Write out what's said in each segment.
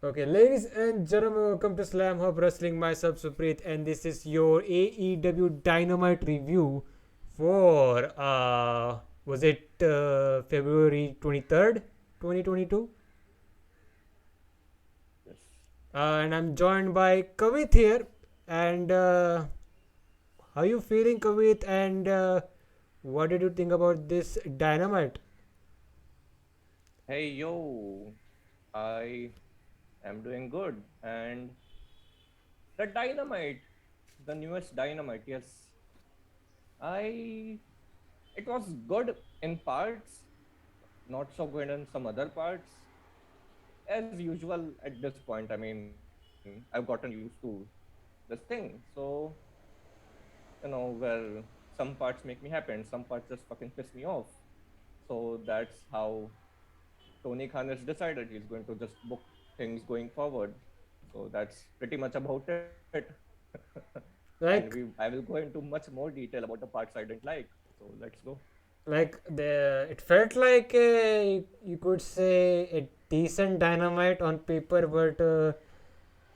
Okay, ladies and gentlemen, welcome to Slamhub Wrestling. Myself Suprit, and this is your AEW Dynamite review for was it February 23rd, 2022? Yes. And I'm joined by Kavit here. And how you feeling, Kavit? And what did you think about this Dynamite? Hey yo, I am doing good. And the Dynamite, the newest Dynamite, yes. I it was good in parts, not so good in some other parts. As usual at this point, I've gotten used to this thing. So, where some parts make me happy and some parts just fucking piss me off. So that's how Tony Khan has decided he's going to just book things going forward. So that's pretty much about it. and I Like will go into much more detail about the parts I didn't like. So let's go. it felt like a, you could say a decent Dynamite on paper, but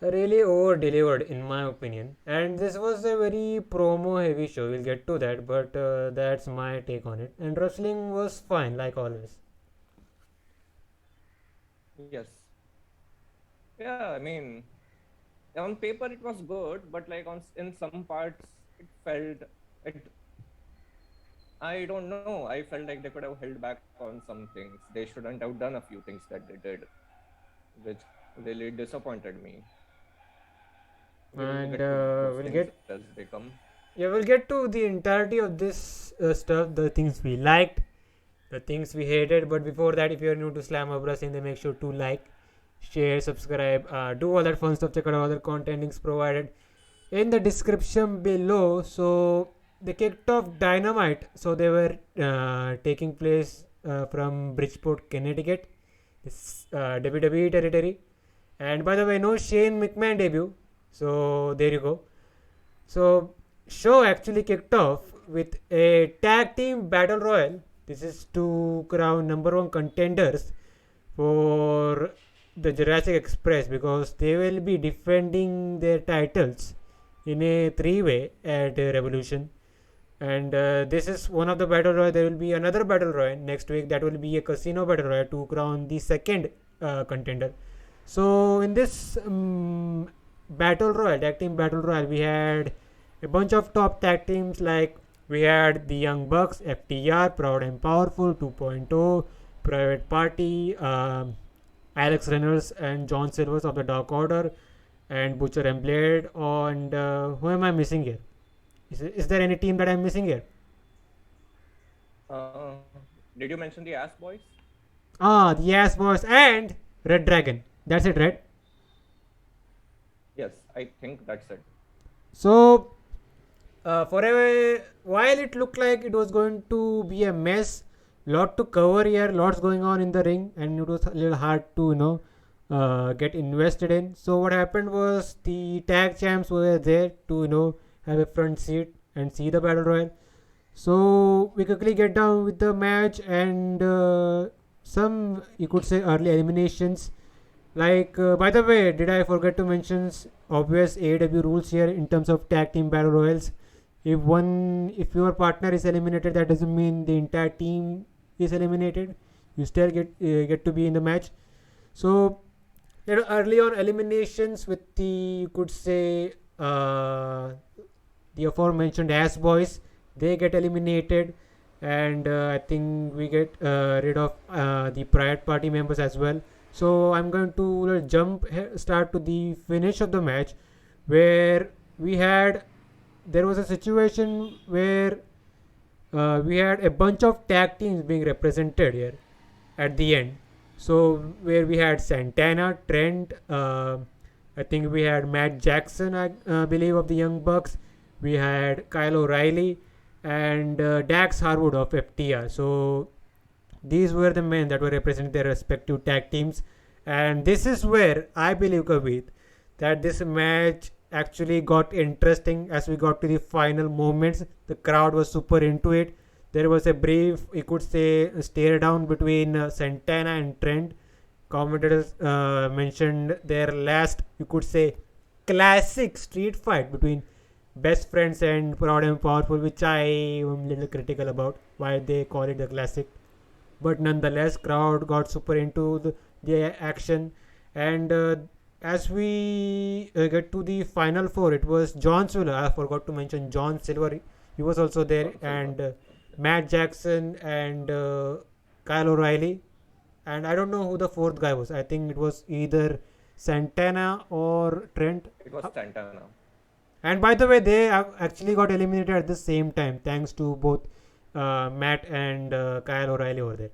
really over delivered in my opinion. And this was a very promo heavy show. We'll get to that, but that's my take on it. And wrestling was fine like always. Yes. Yeah, on paper it was good, but like in some parts it felt it. I don't know. I felt like they could have held back on some things. They shouldn't have done a few things that they did, which really disappointed me. We'll get And to those we'll things get as they come. yeah, we'll get to the entirety of this stuff, the things we liked, the things we hated. But before that, if you're new to Slam Up Wrestling, then make sure to like, share, subscribe, do all that fun stuff. Check out all the content links provided in the description below. So they kicked off Dynamite. So they were taking place from Bridgeport, Connecticut, this WWE territory. And by the way, no Shane McMahon debut. So there you go. So show actually kicked off with a tag team battle royal. This is to crown number one contenders for the Jurassic Express because they will be defending their titles in a three-way at Revolution. And this is one of the battle royal. There will be another battle royal next week. That will be a casino battle royal to crown the second contender. So in this battle royal, tag team battle royal, we had a bunch of top tag teams like we had the Young Bucks, FTR, Proud and Powerful 2.0, Private Party, Alex Reynolds and John Silvers of the Dark Order, and Butcher and Blade. And who am I missing here? Is there any team that I'm missing here? Uh, did you mention the Ass Boys? Ah, the Ass Boys and Red Dragon. That's it, right? Yes, I think that's it. So, for a while, it looked like it was going to be a mess. Lot to cover here, lots going on in the ring, and it was a little hard to get invested in. So what happened was the tag champs were there to have a front seat and see the battle royal. So we quickly get down with the match and some you could say early eliminations. Like by the way, did I forget to mention obvious AEW rules here in terms of tag team battle royals? If your partner is eliminated, that doesn't mean the entire team is eliminated. You still get to be in the match. So early on eliminations with the you could say the aforementioned Ass Boys, they get eliminated, and I think we get rid of the Private Party members as well. So I'm going to start to the finish of the match, where we had there was a situation where we had a bunch of tag teams being represented here at the end. So where we had Santana, Trent, I think we had Matt Jackson, I believe, of the Young Bucks. We had Kyle O'Reilly and Dax Harwood of FTR. So these were the men that were representing their respective tag teams. And this is where I believe, Kavit, that this match actually got interesting as we got to the final moments. The crowd was super into it. There was a brief, you could say, stare down between Santana and Trent. commentators mentioned their last, you could say, classic street fight between best friends and Proud and Powerful, which I am a little critical about why they call it the classic. But nonetheless, crowd got super into the action, and as we get to the final four, it was John Silver. I forgot to mention John Silver. He was also there, John Silver. and Matt Jackson and Kyle O'Reilly, and I don't know who the fourth guy was. I think it was either Santana or Trent. It was Santana. And by the way, they actually got eliminated at the same time, thanks to both Matt and Kyle O'Reilly over there.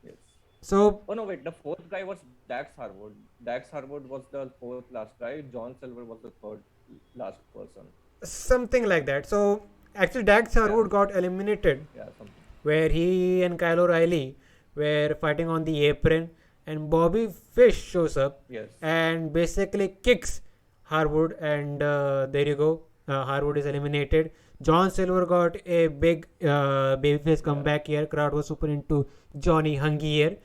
Yes. So Oh no, wait. The fourth guy was Dax Harwood. Dax Harwood was the fourth last guy. John Silver was the third last person. something like that. So actually, Dax Harwood Yeah. got eliminated, Yeah, something. where he and Kyle O'Reilly were fighting on the apron, and Bobby Fish shows up Yes. and basically kicks Harwood, and there you go. Harwood is eliminated. John Silver got a big babyface Yeah. comeback here. Crowd was super into Johnny Hungy here.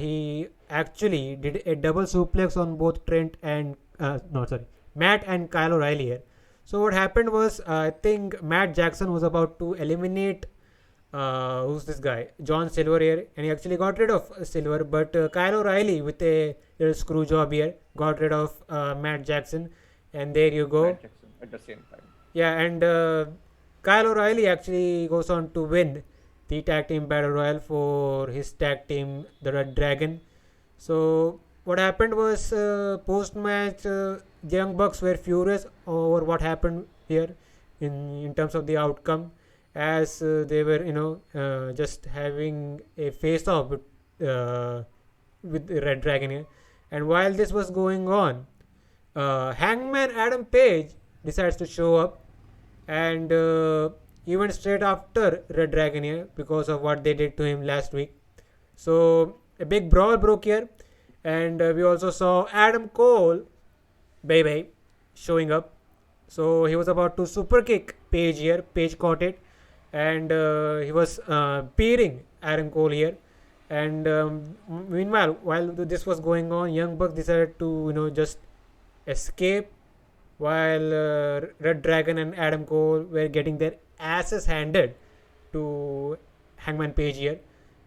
He actually did a double suplex on both Trent and no, sorry, Matt and Kyle O'Reilly here. So what happened was, I think Matt Jackson was about to eliminate who's this guy? John Silver here, and he actually got rid of Silver, but Kyle O'Reilly with a little screw job here got rid of Matt Jackson, and there you go. Matt Jackson at the same time. Yeah, and Kyle O'Reilly actually goes on to win the tag team battle royal for his tag team, the Red Dragon. So what happened was, post match, the Young Bucks were furious over what happened here in terms of the outcome, as they were just having a face off with the Red Dragon here. And while this was going on, Hangman Adam Page decides to show up, and even straight after Red Dragon here, because of what they did to him last week. So a big brawl broke here, and we also saw Adam Cole, baby, showing up. So he was about to super kick Page here. Page caught it, and he was beating Adam Cole here. And meanwhile, while this was going on, Young Bucks decided to just escape, while Red Dragon and Adam Cole were getting their asses handed to Hangman Page here.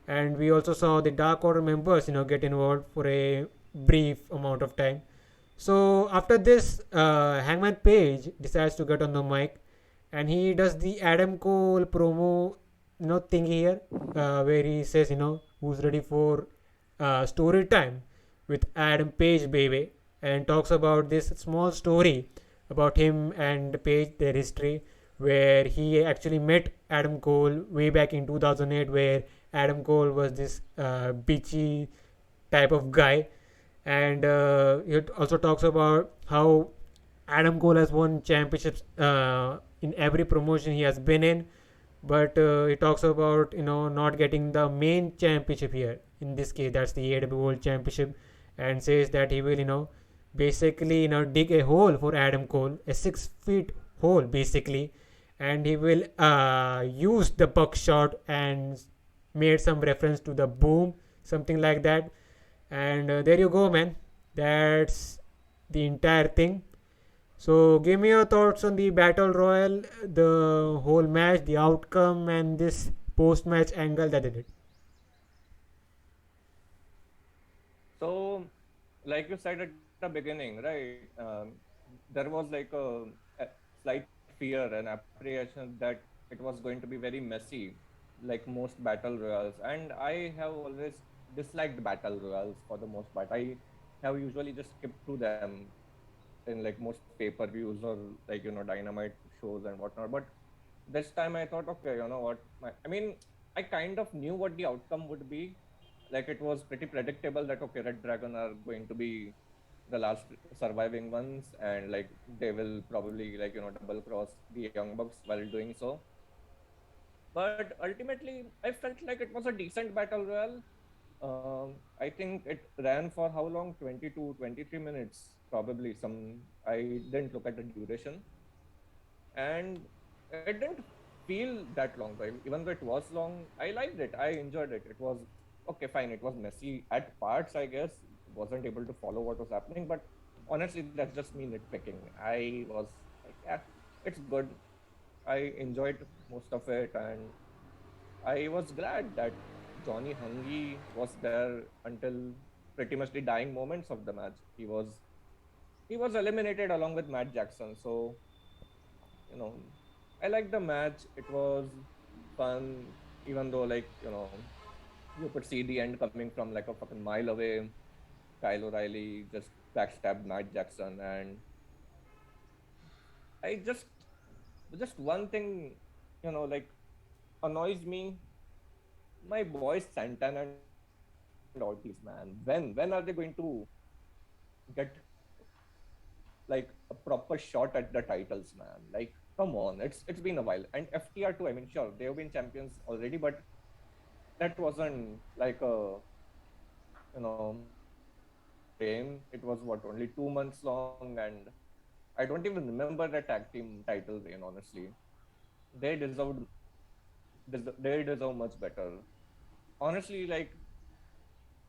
And we also saw the Dark Order members get involved for a brief amount of time. So after this, Hangman Page decides to get on the mic, and he does the Adam Cole promo thing here, where he says who's ready for story time with Adam Page, baby, and talks about this small story about him and Page, their history, where he actually met Adam Cole way back in 2008, where Adam Cole was this bitchy type of guy. And it also talks about how Adam Cole has won championships in every promotion he has been in, but he talks about not getting the main championship here. In this case, that's the AEW World Championship, and says that he will basically dig a hole for Adam Cole, a 6 feet hole basically, and he will use the buckshot, and made some reference to the boom, something like that. And there you go, man. That's the entire thing. So give me your thoughts on the battle royal, the whole match, the outcome, and this post match angle that they did. So, like you said at the beginning, right? There was like a slight fear and apprehension that it was going to be very messy, like most battle royals. And I have always disliked battle royals for the most part. I have usually just skipped through them in like most pay-per-views or like Dynamite shows and whatnot. But this time I thought, okay, you know what? I mean, I kind of knew what the outcome would be. Like it was pretty predictable that okay, Red Dragon are going to be the last surviving ones, and like they will probably like double cross the Young Bucks while doing so. But ultimately, I felt like it was a decent battle royale. I think it ran for how long? 20 to 23 minutes, probably. I didn't look at the duration, and it didn't feel that long. But even though it was long, I liked it. I enjoyed it. It was okay, fine, it was messy at parts, I guess. Wasn't able to follow what was happening, but honestly, that's just me nitpicking. I was like, yeah, it's good. I enjoyed most of it, and I was glad that Johnny Hungy was there until pretty much the dying moments of the match. He was eliminated along with Matt Jackson, so you know, I liked the match. It was fun, even though you could see the end coming from like a fucking mile away. Kyle O'Reilly just backstabbed Matt Jackson, and I just one thing, like annoys me. My boys Santana and Ortiz, man. When are they going to get like a proper shot at the titles, man? Like, come on, it's been a while. And FTR too. I mean, sure, they've been champions already, but that wasn't like a long reign. It was what, only 2 months long, and I don't even remember the tag team title reign. Honestly, they deserved they deserve much better. Honestly, like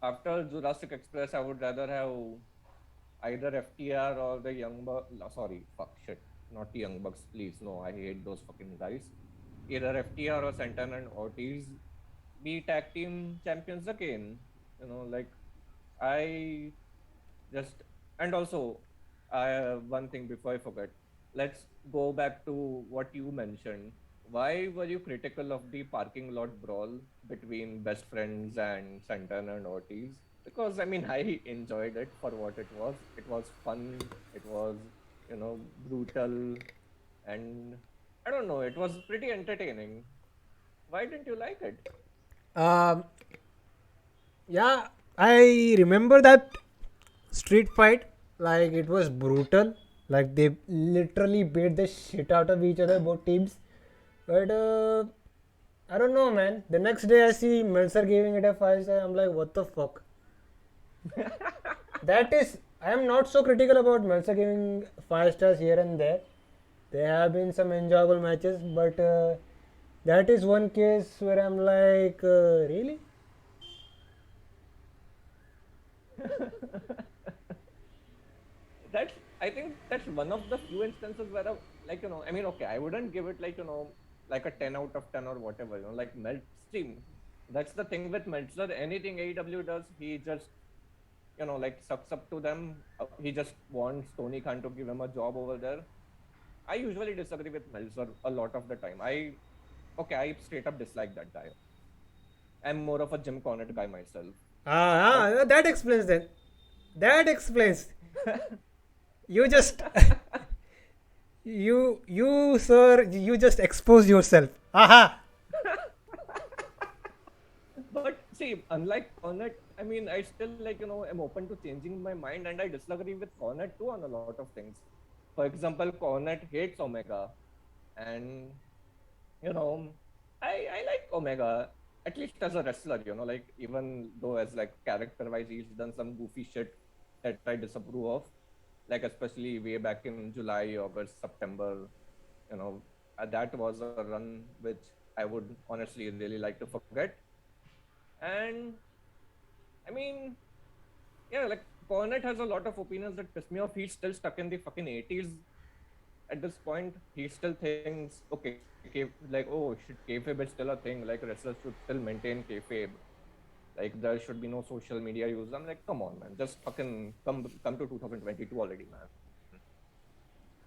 after Jurassic Express, I would rather have either FTR or the Young Bucks. Sorry, fuck shit, not the Young Bucks, please. No, I hate those fucking guys. Either FTR or Santana and Ortiz be tag team champions again. Like I just and also one thing before I forget. Let's go back to what you mentioned. Why were you critical of the parking lot brawl between best friends and Santana and Ortiz? Because I mean, I enjoyed it for what it was. It was fun. It was, brutal, and I don't know. It was pretty entertaining. Why didn't you like it? Um, yeah, I remember that street fight. Like it was brutal. Like they literally beat the shit out of each other, both teams. But I don't know, man. The next day I see Meltzer giving it a 5 star. I'm like, what the fuck? That is, I am not so critical about Meltzer giving 5 stars here and there. There have been some enjoyable matches, but that is one case where I'm like, really? That's I think that's one of the few instances where I mean, okay, I wouldn't give it like a 10 out of 10 or whatever, like Meltsteam. That's the thing with Meltzer. Anything AEW does, he just like sucks up to them. He just wants Tony Khan to give him a job over there. I usually disagree with Meltzer a lot of the time. I straight up dislike that guy. I'm more of a Jim Cornette guy myself. But That explains then. That explains. You just, you, sir, you just expose yourself. Aha! But see, unlike Cornet, I mean, I still am open to changing my mind, and I disagree with Cornet too on a lot of things. For example, Cornet hates Omega, and you know, I like Omega at least as a wrestler. Like even though as like character wise, he's done some goofy shit that I disapprove of, like especially way back in July, August, September. That was a run which I would honestly really like to forget. And I mean, yeah, like Cornet has a lot of opinions that piss me off. He's still stuck in the fucking 80s at this point. He still thinks, okay, oh shit, kayfabe is still a thing. Like wrestlers should still maintain kayfabe. Like there should be no social media use. I'm like, come on, man, just fucking come to 2022 already, man.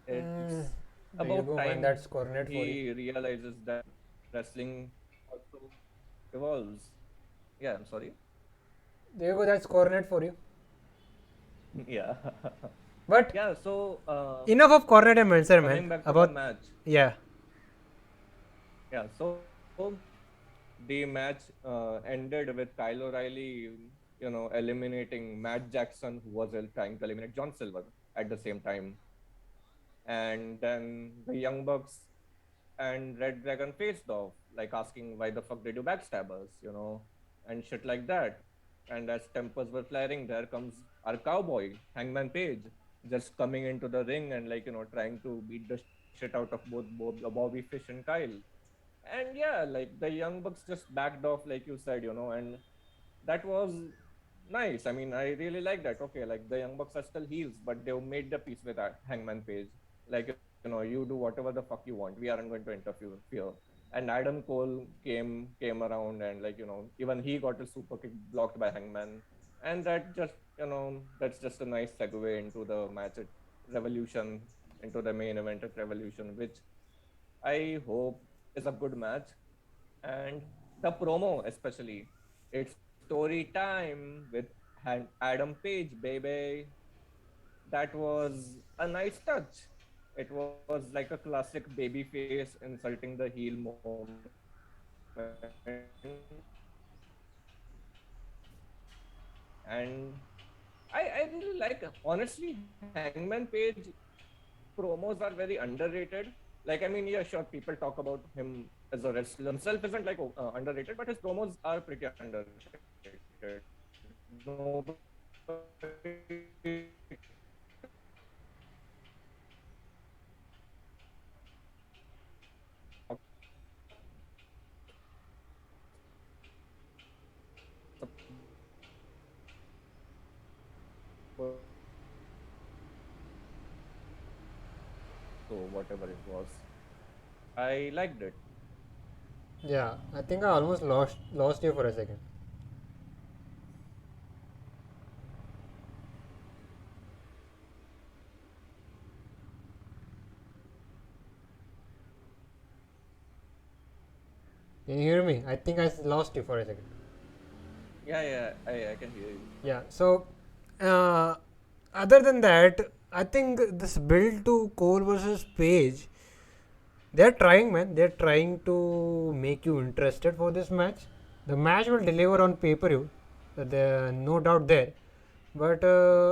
It's There you about go, man. time That's cornet for you. he realizes that wrestling also evolves. Yeah, I'm sorry. There you go. That's cornet for you. Yeah. But Yeah, so enough of cornet and Meltzer, man. coming back to the About, match. yeah. Yeah, so the match ended with Kyle O'Reilly, eliminating Matt Jackson, who was trying to eliminate John Silver at the same time. And then the Young Bucks and Red Dragon faced off, like asking why the fuck did you backstab us, and shit like that. And as tempers were flaring, there comes our cowboy, Hangman Page, just coming into the ring and trying to beat the shit out of both Bobby Fish and Kyle. And yeah, like the Young Bucks just backed off, like you said, and that was nice. I mean, I really like that. Okay, like the Young Bucks are still heels, but they made the peace with Hangman Page. Like, you do whatever the fuck you want. We aren't going to interfere. And Adam Cole came around, and like, even he got a super kick blocked by Hangman, and that's just a nice segue into the match at Revolution, into the main event at Revolution, which I hope is a good match. And the promo, especially, it's story time with Adam Page, baby. That was a nice touch. It was like a classic baby face insulting the heel moment. And I really like, honestly, Hangman Page promos are very underrated. Like, I mean, yeah, sure, people talk about him as a wrestler himself isn't like underrated, but his promos are pretty underrated. Nobody so whatever it was, I liked it. Yeah, I think I almost lost you for a second. Can you hear me? I think I lost you for a second. Yeah, I can hear you. Yeah. So, uh, other than that, I think this build to Cole versus Page, they're trying, man. They're trying to make you interested for this match. The match will deliver on pay per view. There, no doubt there. But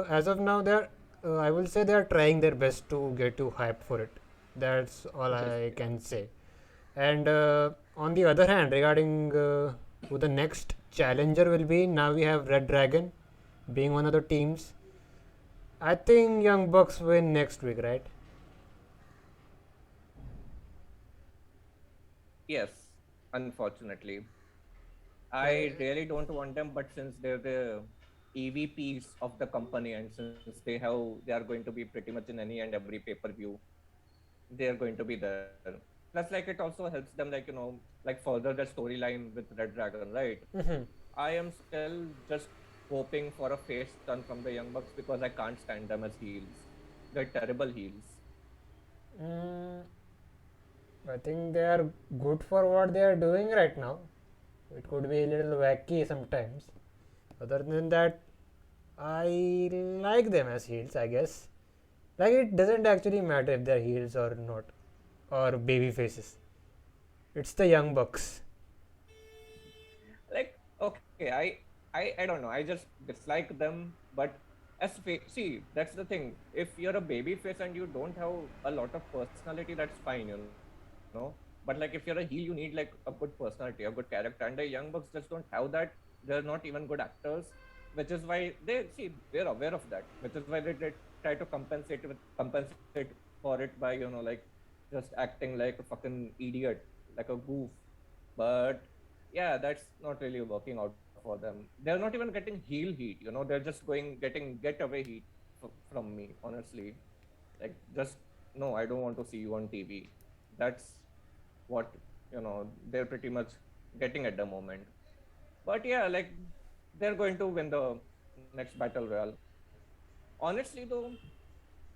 as of now, they're I will say they're trying their best to get you hyped for it. That's all Yes, I they are. can say. And on the other hand, regarding who the next challenger will be, now we have Red Dragon being one of the teams. I think Young Bucks win next week, right? Yes, unfortunately. Like, I really don't want them, but since they're the EVPs of the company, and since they are going to be pretty much in any and every pay-per-view, they are going to be there. Plus, like, it also helps them, like, like further the storyline with Red Dragon, right? mhm. I am still just hoping for a face turn from the Young Bucks because I can't stand them as heels. They're terrible heels. Mm, I think they are good for what they are doing right now. It could be a little wacky sometimes. Other than that, I like them as heels, I guess. Like, it doesn't actually matter if they're heels or not, or baby faces. It's the Young Bucks. Like, okay, I don't know, I just dislike them, but see, that's the thing. If you're a baby face and you don't have a lot of personality, that's fine, but like if you're a heel, you need like a good personality, a good character, and the Young Bucks just don't have that. They're not even good actors, which is why they're aware of that, which is why they try to compensate for it by just acting like a fucking idiot, like a goof. But yeah, that's not really working out for them. They're not even getting heel heat, they're just getting getaway heat from me, honestly. Like, just no, I don't want to see you on TV. That's what they're pretty much getting at the moment. But yeah, like, they're going to win the next battle royale. Honestly, though,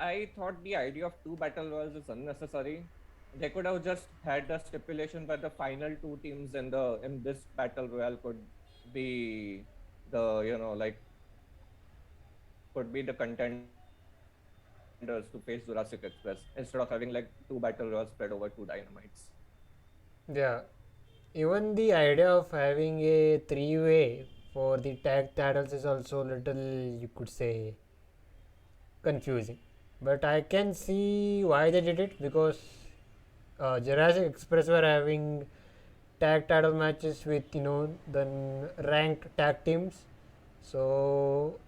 I thought the idea of two battle royals is unnecessary. They could have just had the stipulation where the final two teams in this battle royale could be the could be the contenders to face Jurassic Express instead of having like two battle royals spread over two dynamites. Yeah, even the idea of having a three-way for the tag titles is also a little, you could say, confusing. But I can see why they did it because Jurassic Express were having tag title matches with the ranked tag teams. So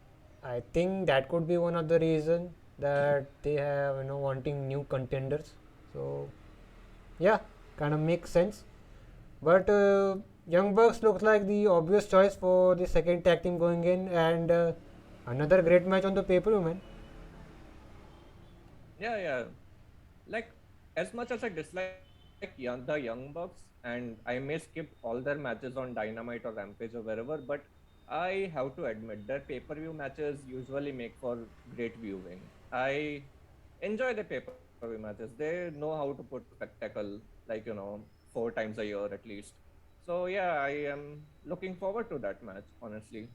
I think that could be one of the reason that they have wanting new contenders. So yeah, kind of makes sense. But Young Bucks looks like the obvious choice for the second tag team going in, and another great match on the pay-per-view, man. Yeah. Like, as much as I dislike the Young Bucks, and I may skip all their matches on Dynamite or Rampage or wherever, but I have to admit their pay-per-view matches usually make for great viewing. I enjoy the pay-per-view matches. They know how to put spectacle, like, 4 times a year at least. So yeah, I am looking forward to that match, honestly.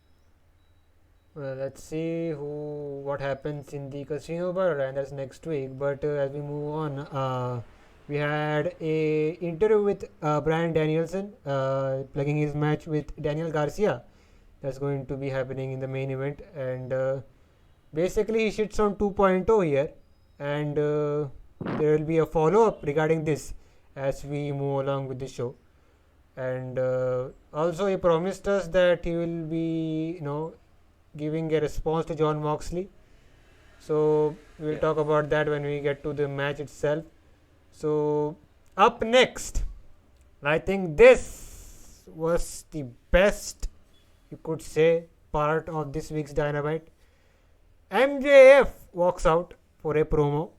Well, let's see what happens in the Casino Bar, and that's next week. But as we move on, we had a interview with Bryan Danielson, plugging his match with Daniel Garcia. That's going to be happening in the main event, and basically he shits on 2.0 here, and there will be a follow-up regarding this as we move along with the show. And also he promised us that he will be, giving a response to John Moxley. So we'll Yeah. talk about that when we get to the match itself. So up next, I think this was the best, you could say, part of this week's Dynamite. MJF walks out for a promo,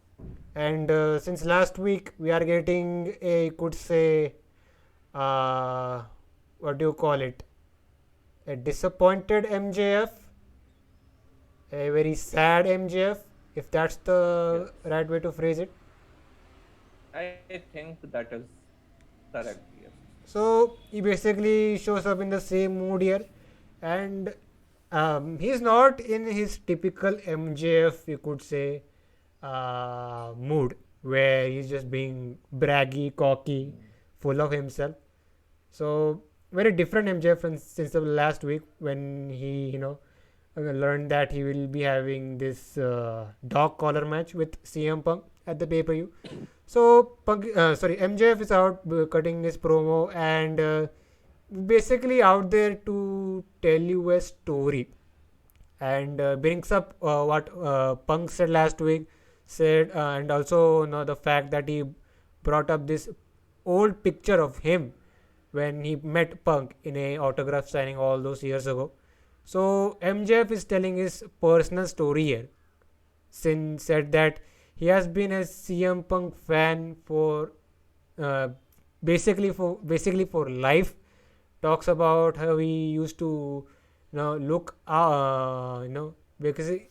and since last week we are getting a, you could say, what do you call it? A disappointed MJF, a very sad MJF, if that's the Yes. right way to phrase it. I think that is correct. Yes. So he basically shows up in the same mood here, and he's not in his typical MJF, you could say, mood where he's just being braggy, cocky, full of himself. So very different MJF since the last week when he, learned that he will be having this dog collar match with CM Punk at the pay-per-view. So MJF is out cutting his promo, and basically out there to tell you a story, and brings up what Punk said last week, and also the fact that he brought up this old picture of him when he met Punk in a autograph signing all those years ago. So MJF is telling his personal story here. Sin said that he has been a CM Punk fan for uh, basically for life. Talks about how he used to look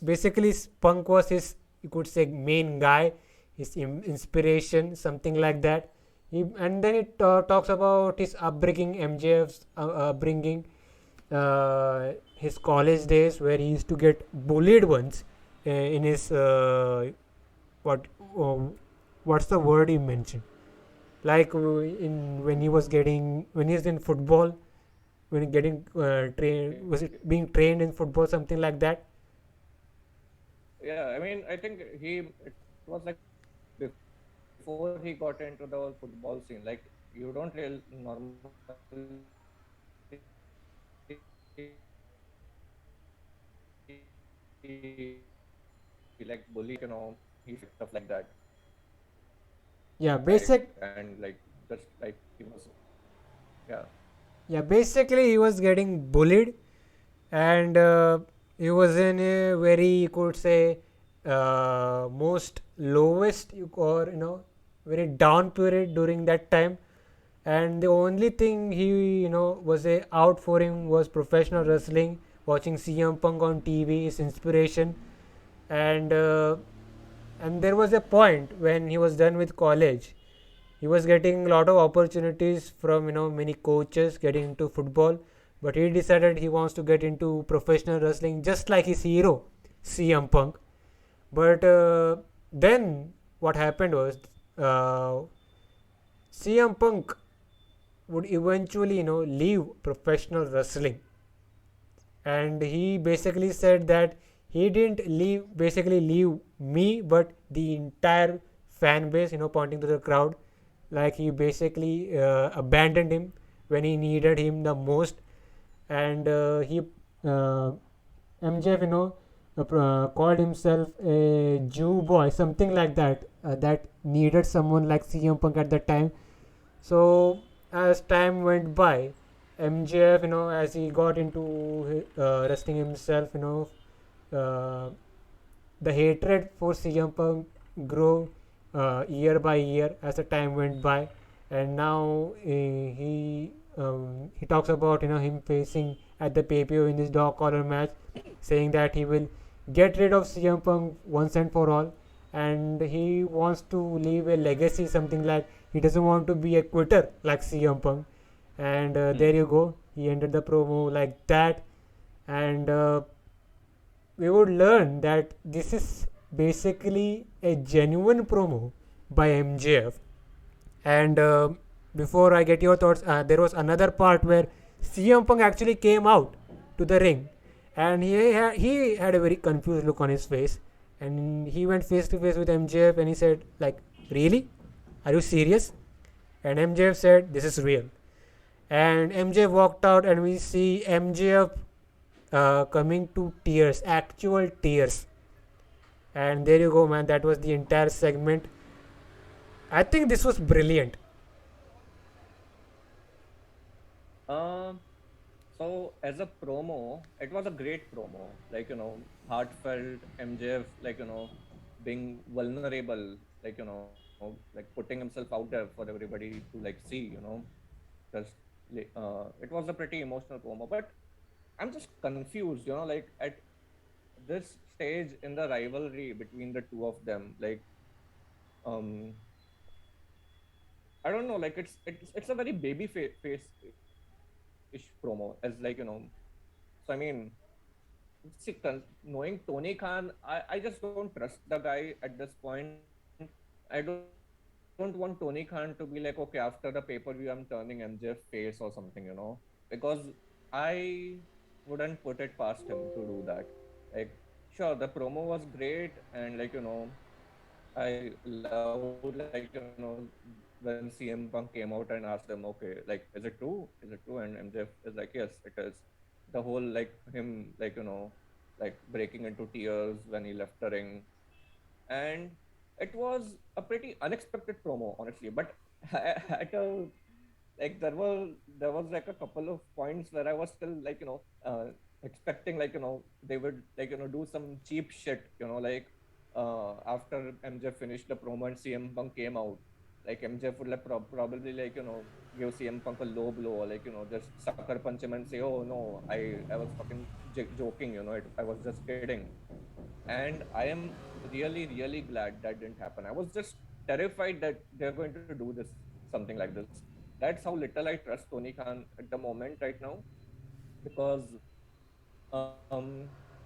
basically Punk was his, you could say, main guy, his inspiration, something like that. And then it talks about his upbringing, MJF's upbringing, his college days where he used to get bullied once in his what uh, what's the word he mentioned, like in when he was in football, when he getting trained, was it being trained in football, something like that. Yeah, I mean, I think it was like before he got into the whole football scene. Like, you don't really normally like bully, he stuff like that, Yeah, right? basic And like just like he was, yeah, yeah, basically he was getting bullied, and he was in a very, you could say, most lowest or very down period during that time, and the only thing he was a out for him was professional wrestling, watching CM Punk on TV, his inspiration, and there was a point when he was done with college. He was getting a lot of opportunities from many coaches getting into football, but he decided he wants to get into professional wrestling just like his hero CM Punk. But then what happened was, uh, CM Punk would eventually leave professional wrestling, and he basically said that he didn't leave me, but the entire fan base, pointing to the crowd, like he basically abandoned him when he needed him the most. And he MJF called himself a Jew boy, something like that, that needed someone like CM Punk at that time. So as time went by, MJF, as he got into wrestling himself, uh, the hatred for CM Punk grew year by year as the time went by, and now he talks about him facing at the pay-per-view in this dog collar match, saying that he will get rid of CM Punk once and for all, and he wants to leave a legacy, something like he doesn't want to be a quitter like CM Punk, and there you Hmm. go. He ended the promo like that, and we would learn that this is basically a genuine promo by MJF. And before I get your thoughts, there was another part where CM Punk actually came out to the ring, and he had a very confused look on his face, and he went face to face with MJF, and he said like, "Really? Are you serious?" And MJF said, "This is real." And MJF walked out, and we see MJF coming to tears, actual tears. And there you go, man. That was the entire segment. I think this was brilliant. Um, so as a promo, it was a great promo. Like, heartfelt MJF, like, being vulnerable, like, like putting himself out there for everybody to like see, just it was a pretty emotional promo. But I'm just confused, like at this stage in the rivalry between the two of them, like um I don't know, like it's a very face ish promo as like so I mean see knowing Tony Khan, I just don't trust the guy at this point. I don't want Tony Khan to be like, okay, after the pay-per-view I'm turning MJF face or something, because I wouldn't put it past him to do that. Like, sure, the promo was great, and like I loved like when CM Punk came out and asked them, okay, like is it true? Is it true? And MJF is like, yes, it is. The whole like him like breaking into tears when he left the ring, and it was a pretty unexpected promo, honestly. But at a like there was like a couple of points where I was still like expecting like they would like do some cheap shit, like after MJ finished the promo and CM Punk came out, like MJ would like probably like give CM Punk a low blow, or like just sucker punch him and say, oh no, I was fucking joking, I was just kidding. And I am really glad that didn't happen. I was just terrified that they're going to do this, something like this. That's how little I trust Tony Khan at the moment right now, because I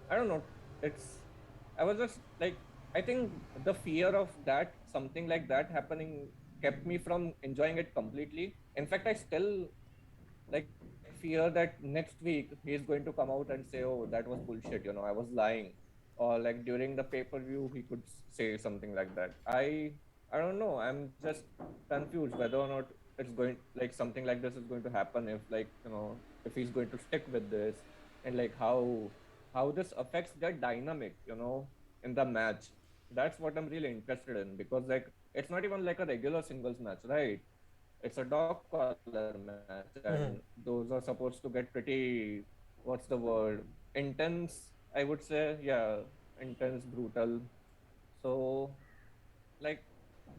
don't know. It's I was just like, I think the fear of that, something like that happening, kept me from enjoying it completely. In fact, I still like fear that next week he's going to come out and say, oh, that was bullshit, I was lying, or like during the pay-per-view he could say something like that. I don't know, I'm just confused whether or not it's going like something like this is going to happen, if like if he's going to stick with this, and like how this affects their dynamic, in the match. That's what I'm really interested in, because like it's not even like a regular singles match, right? It's a dog collar match, and those are supposed to get pretty, what's the word, intense, I would say. Yeah, intense, brutal. So like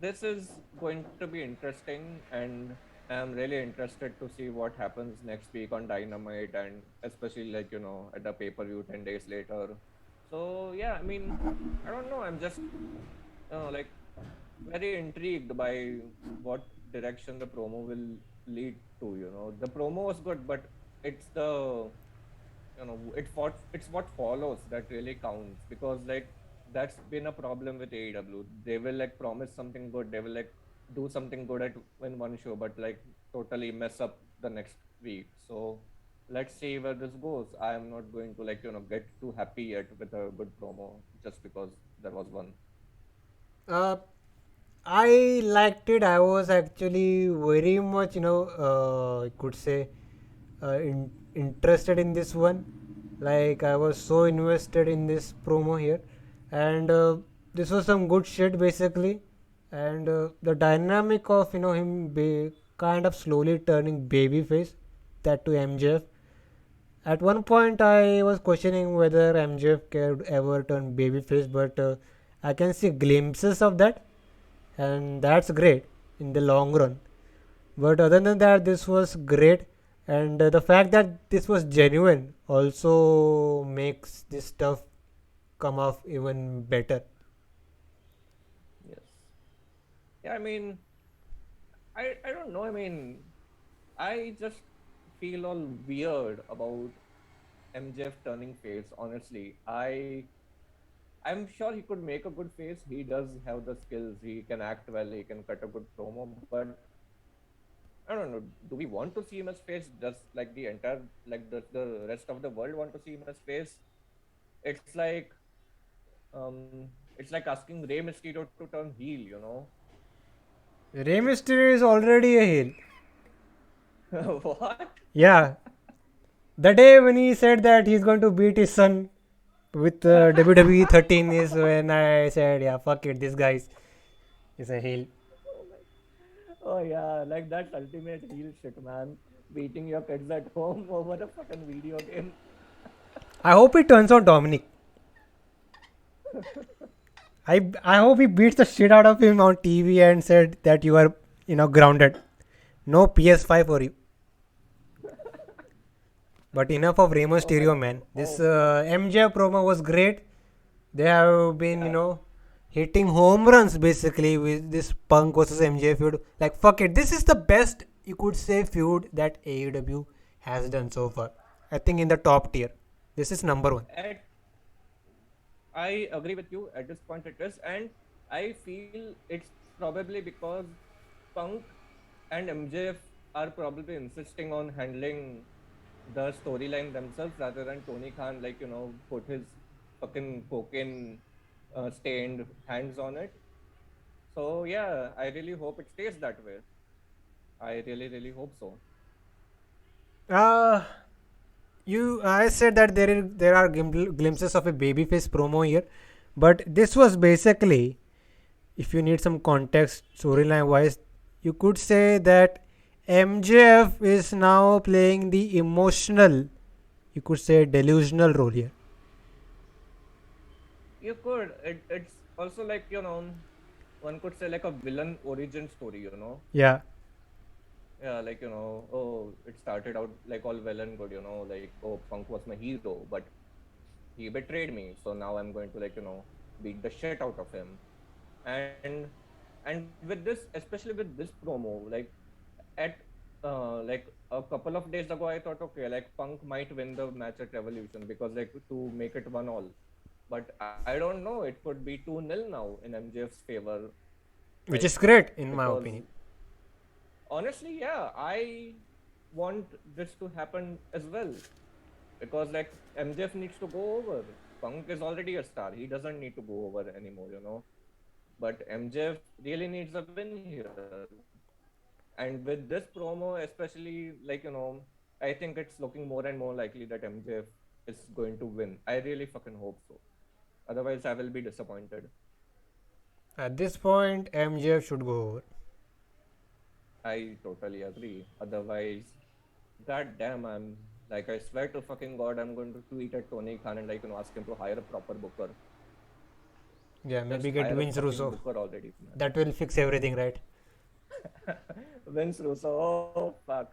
this is going to be interesting, and I'm really interested to see what happens next week on Dynamite, and especially like at the pay-per-view 10 days later. So yeah, I mean, I don't know, I'm just like very intrigued by what direction the promo will lead to. The promo was good, but it's the it's what follows that really counts, because like that's been a problem with AEW. They will like promise something good, they will like do something good at in one show, but like totally mess up the next week. So let's see where this goes. I am not going to like get too happy yet with a good promo just because there was one. Uh, I liked it. I was actually very much, I could say, interested in this one. Like, I was so invested in this promo here. And this was some good shit, basically. And the dynamic of, him kind of slowly turning babyface that to MJF. At one point, I was questioning whether MJF could ever turn babyface, but I can see glimpses of that, and that's great in the long run. But other than that, this was great, and the fact that this was genuine also makes this stuff come off even better. Yes. Yeah, I mean, I don't know. I mean, I just feel all weird about MJF turning face. Honestly, I'm sure he could make a good face. He does have the skills. He can act well. He can cut a good promo. But I don't know. Do we want to see him as face? Does like the entire the rest of the world want to see him as face? It's like it's like asking Rey Mysterio to turn heel. Rey Mysterio is already a heel. What? Yeah, the day when he said that he's going to beat his son with WWE 13 is when I said, yeah, fuck it, this guy is a heel. Oh, oh yeah, like that's ultimate heel shit, man. Beating your kids at home over a fucking video game. I hope he turns on Dominic. I hope he beats the shit out of him on TV and said that you are grounded. No PS5 for you. But enough of Rey Mysterio, man. This MJ promo was great. They have been, hitting home runs basically with this Punk versus MJ feud. Like, fuck it. This is the best, you could say, feud that AEW has done so far. I think in the top tier. This is number one. I agree with you at this point it is, and I feel it's probably because Punk and MJF are probably insisting on handling the storyline themselves rather than Tony Khan, put his fucking cocaine stained hands on it. So yeah, I really hope it stays that way. I really, really hope so. I said that there are glimpses of a babyface promo here, but this was basically, if you need some context storyline wise, you could say that MJF is now playing the emotional, you could say, delusional role here. You could. It's also like, one could say like a villain origin story, Yeah. Yeah, like, oh, it started out like all well and good, like, oh, Punk was my hero, but he betrayed me. So now I'm going to, beat the shit out of him. And with this, especially with this promo, like, at like a couple of days ago, I thought, okay, like Punk might win the match at Revolution because like to make it 1-1. But I don't know. It could be 2-0 now in MJF's favor, Which is great in my opinion. Honestly, yeah, I want this to happen as well because like MJF needs to go over. Punk is already a star. He doesn't need to go over anymore, But MJF really needs a win here. And with this promo, especially, like, I think it's looking more and more likely that MJF is going to win. I really fucking hope so. Otherwise, I will be disappointed. At this point, MJF should go over. I totally agree. Otherwise, god damn, I swear to fucking God, I'm going to tweet at Tony Khan and ask him to hire a proper booker. Yeah, maybe get Vince Russo. Already, that will fix everything, right? Vince Russo, oh fuck.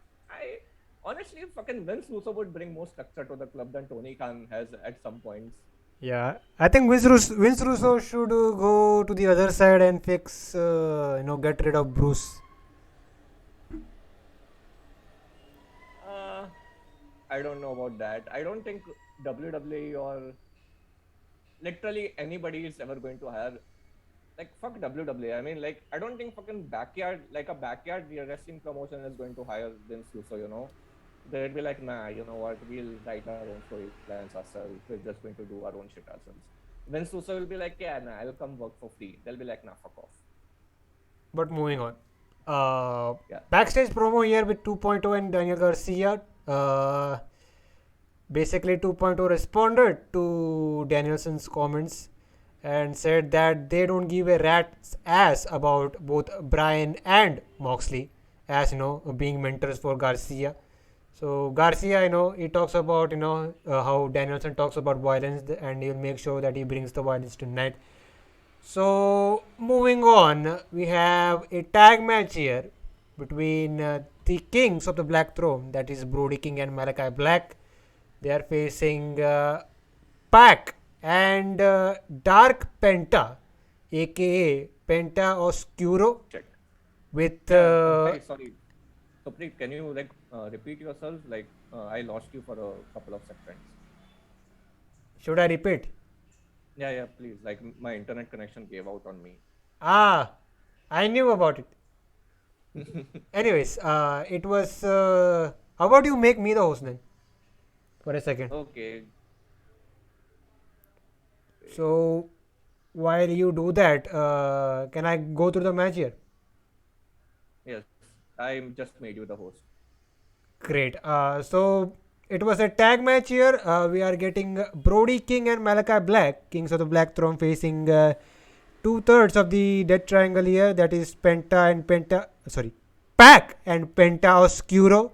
Honestly, fucking Vince Russo would bring more structure to the club than Tony Khan has at some points. Yeah, I think Vince Russo should go to the other side and fix, get rid of Bruce. I don't know about that. I don't think WWE or literally anybody is ever going to hire, like, fuck WWE. I mean, like, I don't think fucking a backyard wrestling promotion is going to hire Vince Russo, They'd be like, nah, you know what, we'll write our own story plans ourselves. We're just going to do our own shit ourselves. Vince Russo will be like, yeah, nah, I'll come work for free. They'll be like, nah, fuck off. But moving on. Backstage promo here with 2.0 and Daniel Garcia. Basically 2.0 responded to Danielson's comments and said that they don't give a rat's ass about both Bryan and Moxley as being mentors for Garcia. So Garcia, he talks about how Danielson talks about violence, and he'll make sure that he brings the violence tonight. So moving on, we have a tag match here between the Kings of the Black Throne, that is Brody King and Malakai Black. They are facing Pac and Dark Penta, aka Penta Oscuro, Check. with Yeah. Hi. Sorry. Suprit, can you repeat yourself? I lost you for a couple of seconds. should I repeat? Yeah. Yeah. Please. My internet connection gave out on me. Ah, I knew about it. Anyways, it was. How about you make me the host then? For a second. Okay. So, while you do that, can I go through the match here? Yes. I just made you the host. Great. So, it was a tag match here. We are getting Brody King and Malakai Black, Kings of the Black Throne, facing two-thirds of the Death Triangle here. That is Penta and Penta. Sorry, Pac and Penta Oscuro.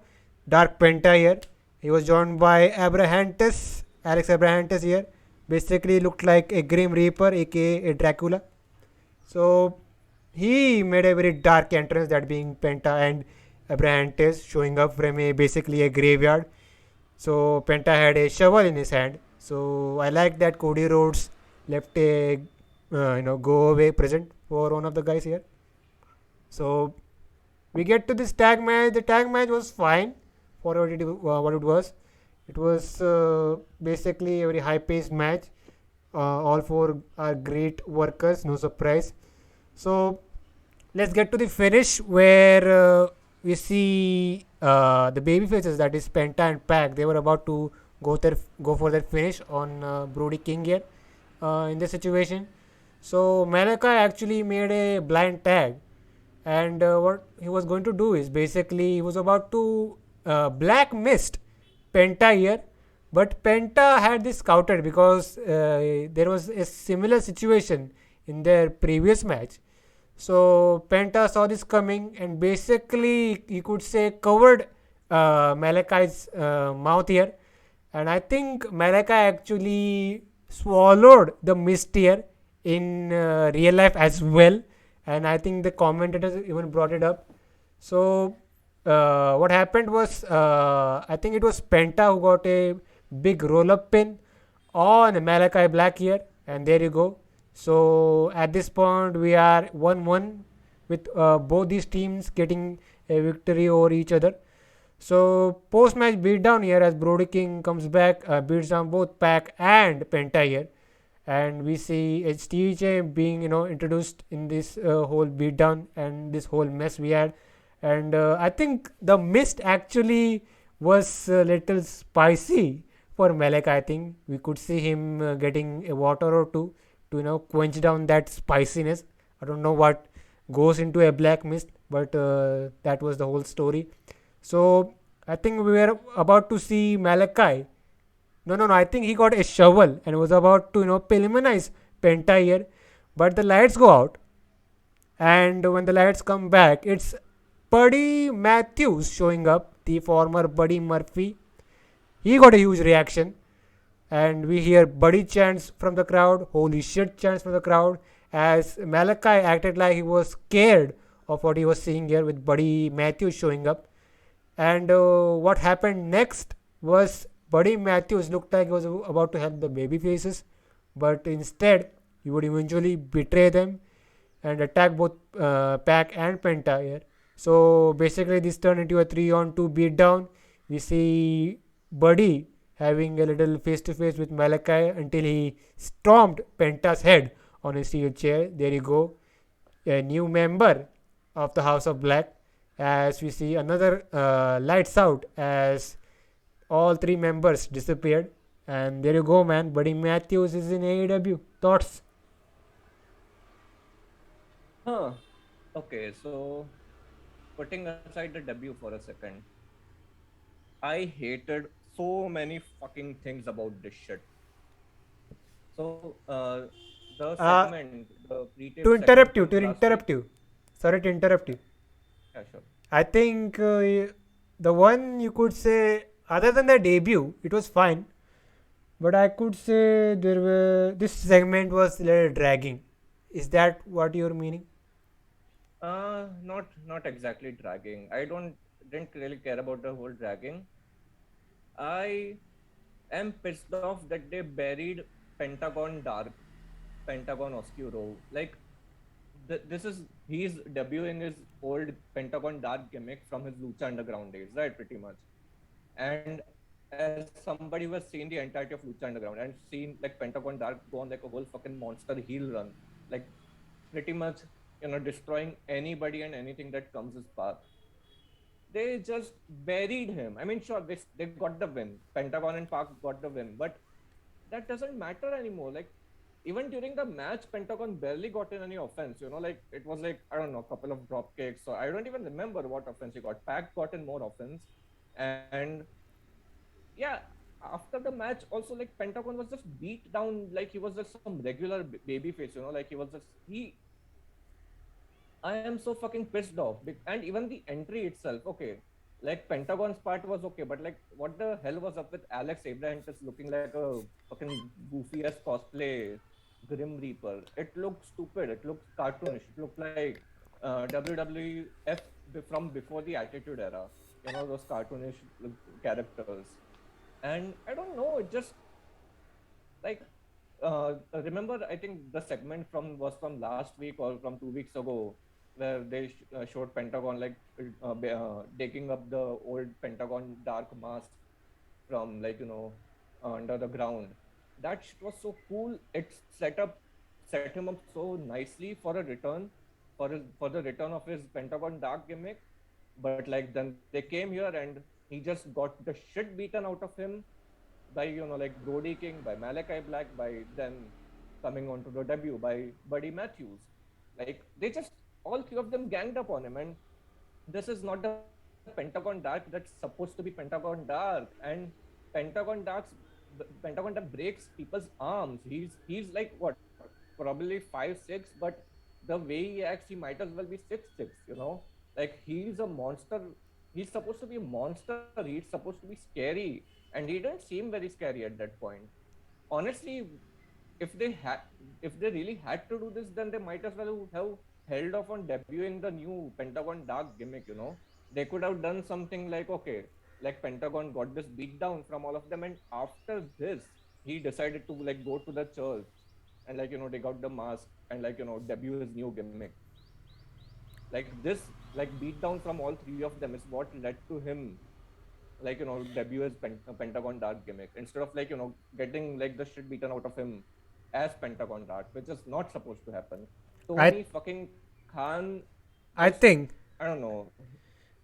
Dark Penta here. He was joined by Abrahantes, Alex Abrahantes here. Basically looked like a Grim Reaper, aka a Dracula. So he made a very dark entrance, that being Penta and Abrahantes showing up from basically a graveyard. So Penta had a shovel in his hand. So I like that Cody Rhodes left a go away present for one of the guys here. So we get to this tag match. The tag match was fine for what it was. It was basically a very high paced match. All four are great workers, no surprise. So let's get to the finish where we see the baby faces, that is Penta and Pac. They were about to go for their finish on Brody King here in this situation. So Malakai actually made a blind tag, and what he was going to do is basically he was about to black mist Penta here, but Penta had this scouted because there was a similar situation in their previous match. So Penta saw this coming and basically you could say covered Malakai's mouth here, and I think Malakai actually swallowed the mist here in real life as well, and I think the commentators even brought it up. So what happened was I think it was Penta who got a big roll up pin on Malakai Black here, and there you go. So at this point we are 1-1 with both these teams getting a victory over each other. So post match beatdown here as Brody King comes back, beats down both Pac and Penta here, and we see HTJ being introduced in this whole beatdown and this whole mess we had. And I think the mist actually was a little spicy for Malek. I think we could see him getting a water or two to quench down that spiciness. I don't know what goes into a black mist, but that was the whole story. So I think we were about to see Malakai. No. I think he got a shovel and was about to preliminarize Penta here, but the lights go out, and when the lights come back, it's Buddy Matthews showing up, the former Buddy Murphy. He got a huge reaction, and we hear Buddy chants from the crowd, holy shit chants from the crowd, as Malakai acted like he was scared of what he was seeing here with Buddy Matthews showing up. And what happened next was Buddy Matthews looked like he was about to help the baby faces, but instead he would eventually betray them and attack both Pac and Penta here. So basically, this turned into a 3-on-2 beatdown. We see Buddy having a little face to face with Malakai until he stomped Penta's head on a steel chair. There you go, a new member of the House of Black. As we see another lights out as all three members disappeared. And there you go, man. Buddy Matthews is in AEW. Thoughts? Huh. Okay, so putting aside the debut for a second, I hated so many fucking things about this shit. So, the Uh, segment, the pre-tape to segment interrupt you, from to last week. interrupt you. Sorry to interrupt you. Yeah, sure. I think the one you could say, other than the debut, it was fine. But I could say this segment was a little dragging. Is that what you're meaning? Not exactly dragging. I don't didn't really care about the whole dragging. I am pissed off that they buried Pentagon Dark, Pentagon Oscuro. Like this is he's debuting his old Pentagon Dark gimmick from his Lucha Underground days, right? Pretty much. And as somebody who has seen the entirety of Lucha Underground and seen like Pentagon Dark go on like a whole fucking monster heel run, like pretty much destroying anybody and anything that comes his path. They just buried him. I mean, sure, they got the win. Pentagon and Park got the win, but that doesn't matter anymore. Like even during the match, Pentagon barely got in any offense. Like it was like I don't know, a couple of drop kicks. So I don't even remember what offense he got. Pac got in more offense, and yeah, after the match, also like Pentagon was just beat down like he was just some regular baby face. Like he was just he I am so fucking pissed off. And even the entry itself, okay. Like Pentagon's part was okay, but like what the hell was up with Alex Abraham just looking like a fucking goofy ass cosplay Grim Reaper? It looked stupid. It looked cartoonish. It looked like WWF from before the Attitude Era. Those cartoonish characters. And I don't know, it just like remember I think the segment was from last week or from 2 weeks ago where they showed Pentagon like taking up the old Pentagon dark mask from like under the ground. That shit was so cool. It set him up so nicely for a return for the return of his Pentagon dark gimmick. But like then they came here and he just got the shit beaten out of him by like Brody King, by Malakai Black, by then coming on to the debut by Buddy Matthews. Like they just all three of them ganged up on him, and this is not the Pentagon Dark that's supposed to be Pentagon Dark. And Pentagon Dark's Pentagon Dark breaks people's arms. He's like what, probably 5'6", but the way he acts, he might as well be 6'6". Like he's a monster. He's supposed to be a monster. He's supposed to be scary, and he didn't seem very scary at that point. Honestly, if they really had to do this, then they might as well have held off on debuting the new Pentagon Dark gimmick. They could have done something like, okay, like Pentagon got this beat down from all of them, and after this he decided to like go to the church and like take out the mask and like debut his new gimmick. Like this like beat down from all three of them is what led to him like debut his Pentagon Dark gimmick instead of like getting like the shit beaten out of him as Pentagon Dark, which is not supposed to happen. I Tony fucking Khan I just, think I don't know.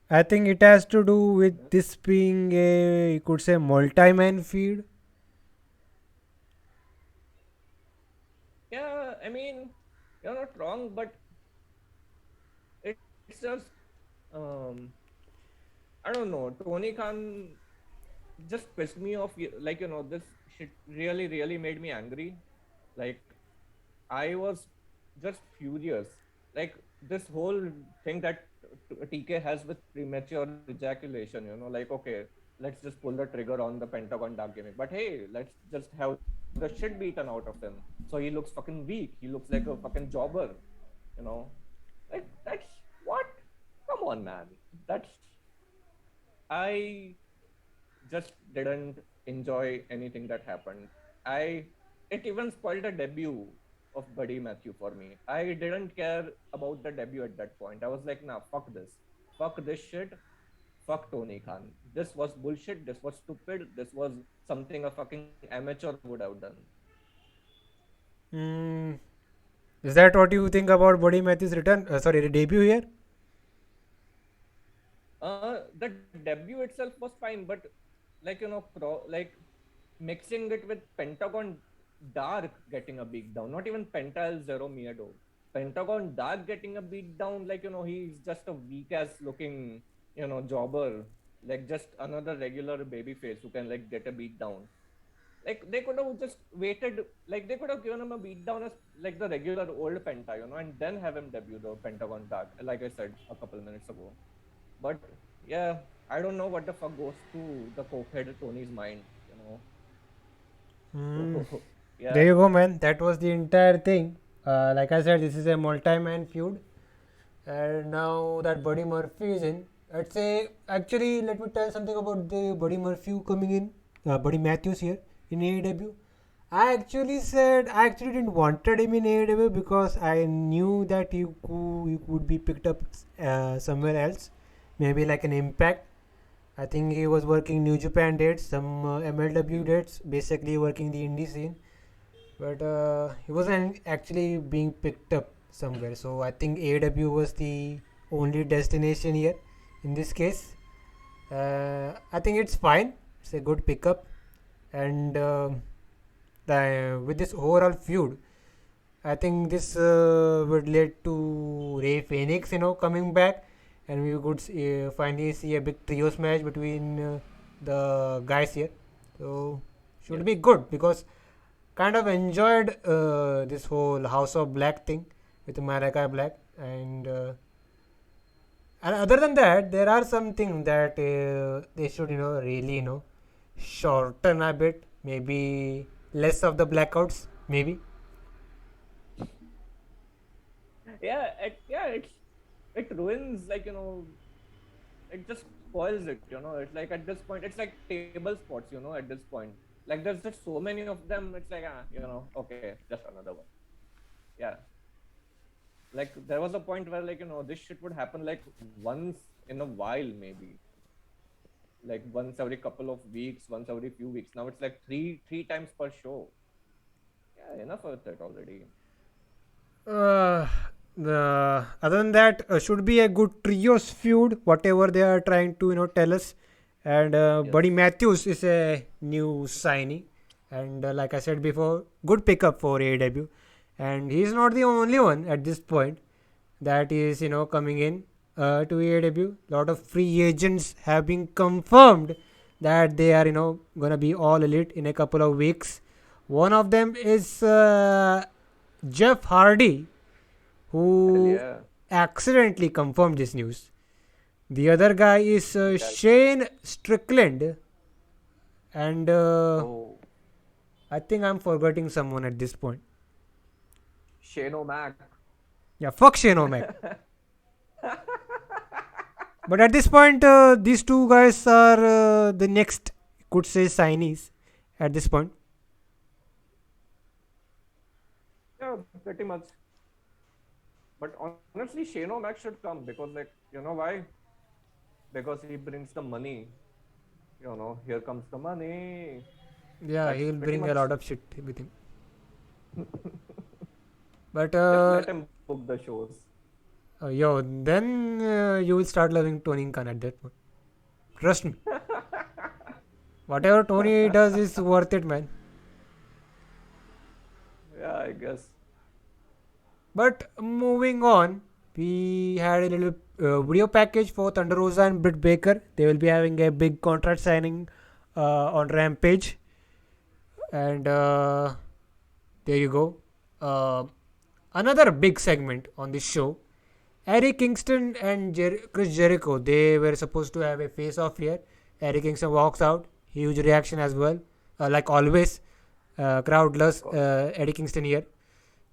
I think it has to do with this being a, you could say, multi-man feud. Yeah, I mean, you're not wrong, but it's just um I don't know. Tony Khan just pissed me off. Like this shit really made me angry. Like I was just furious. Like this whole thing that TK has with premature ejaculation. Like okay, let's just pull the trigger on the Pentagon Dark gimmick. But hey, let's just have the shit beaten out of him. So he looks fucking weak. He looks like a fucking jobber. You know, like that's what? Come on, man. That's I just didn't enjoy anything that happened. It even spoiled the debut of Buddy Matthew for me. I didn't care about the debut at that point. I was like, nah, fuck this shit, fuck Tony Khan. This was bullshit. This was stupid. This was something a fucking amateur would have done. Mm, is that what you think about Buddy Matthews' return? Sorry, debut here? The debut itself was fine, but like like mixing it with Pentagon Dark getting a beat down, not even Penta El Zero Miedo. Pentagon Dark getting a beat down, like he's just a weak ass looking, jobber, like just another regular baby face who can like get a beat down. Like they could have just waited, like they could have given him a beat down as like the regular old Penta, and then have him debut the Pentagon Dark, like I said a couple minutes ago. But yeah, I don't know what the fuck goes through the cokehead Tony's mind, you know. Hmm. So There yeah, you go, man. That was the entire thing. Like I said, this is a multi-man feud, and now that Buddy Murphy is in, I'd say actually let me tell something about the Buddy Murphy coming in, Buddy Matthews here in AEW. I actually didn't wanted him in AEW because I knew that he could be picked up somewhere else, maybe like an Impact. I think he was working New Japan dates, some MLW dates, basically working the indie scene. But he wasn't actually being picked up somewhere. So I think AEW was the only destination here in this case. I think it's fine. It's a good pickup, and with this overall feud, I think this would lead to Ray Phoenix, coming back, and we could finally see a big trios match between the guys here. So should yes. be good because kind of enjoyed this whole House of Black thing with Malakai Black, and other than that, there are some things that they should really shorten a bit, maybe less of the blackouts, maybe. It ruins, like, it just spoils it, it's like at this point it's like table sports, at this point, like there's just so many of them, it's like, okay, just another one. Yeah, like there was a point where, like, this shit would happen like once in a while, maybe like once every couple of weeks, once every few weeks. Now it's like three times per show. Yeah, enough of it already. Uh, Other than that, should be a good trios feud, whatever they are trying to tell us. And Yes. Buddy Matthews is a new signee, and like I said before, good pickup for AEW. And he's not the only one at this point that is coming in to AEW. Lot of free agents have been confirmed that they are gonna be all elite in a couple of weeks. One of them is Jeff Hardy, Hell who yeah. accidentally confirmed this news. The other guy is Yeah. Shane Strickland, and Oh, I think I'm forgetting someone at this point. Shane O'Mac. Yeah, fuck Shane O'Mac. But at this point, these two guys are the next, could say, signees at this point. Yeah, pretty much. But honestly, Shane O'Mac should come because, like, you know why? Because he brings the money. Here comes the money. Yeah, That's he will pretty bring a much. lot of shit with him. But Just let him book the shows. then you will start loving Tony Khan at that point. Trust me. Whatever Tony does is worth it, man. Yeah, I guess. But moving on, we had a little video package for Thunder Rosa and Britt Baker. They will be having a big contract signing on Rampage, and there you go. Another big segment on this show. Eddie Kingston and Chris Jericho, they were supposed to have a face off here. Eddie Kingston walks out, huge reaction as well. Like always, crowd loves Eddie Kingston here.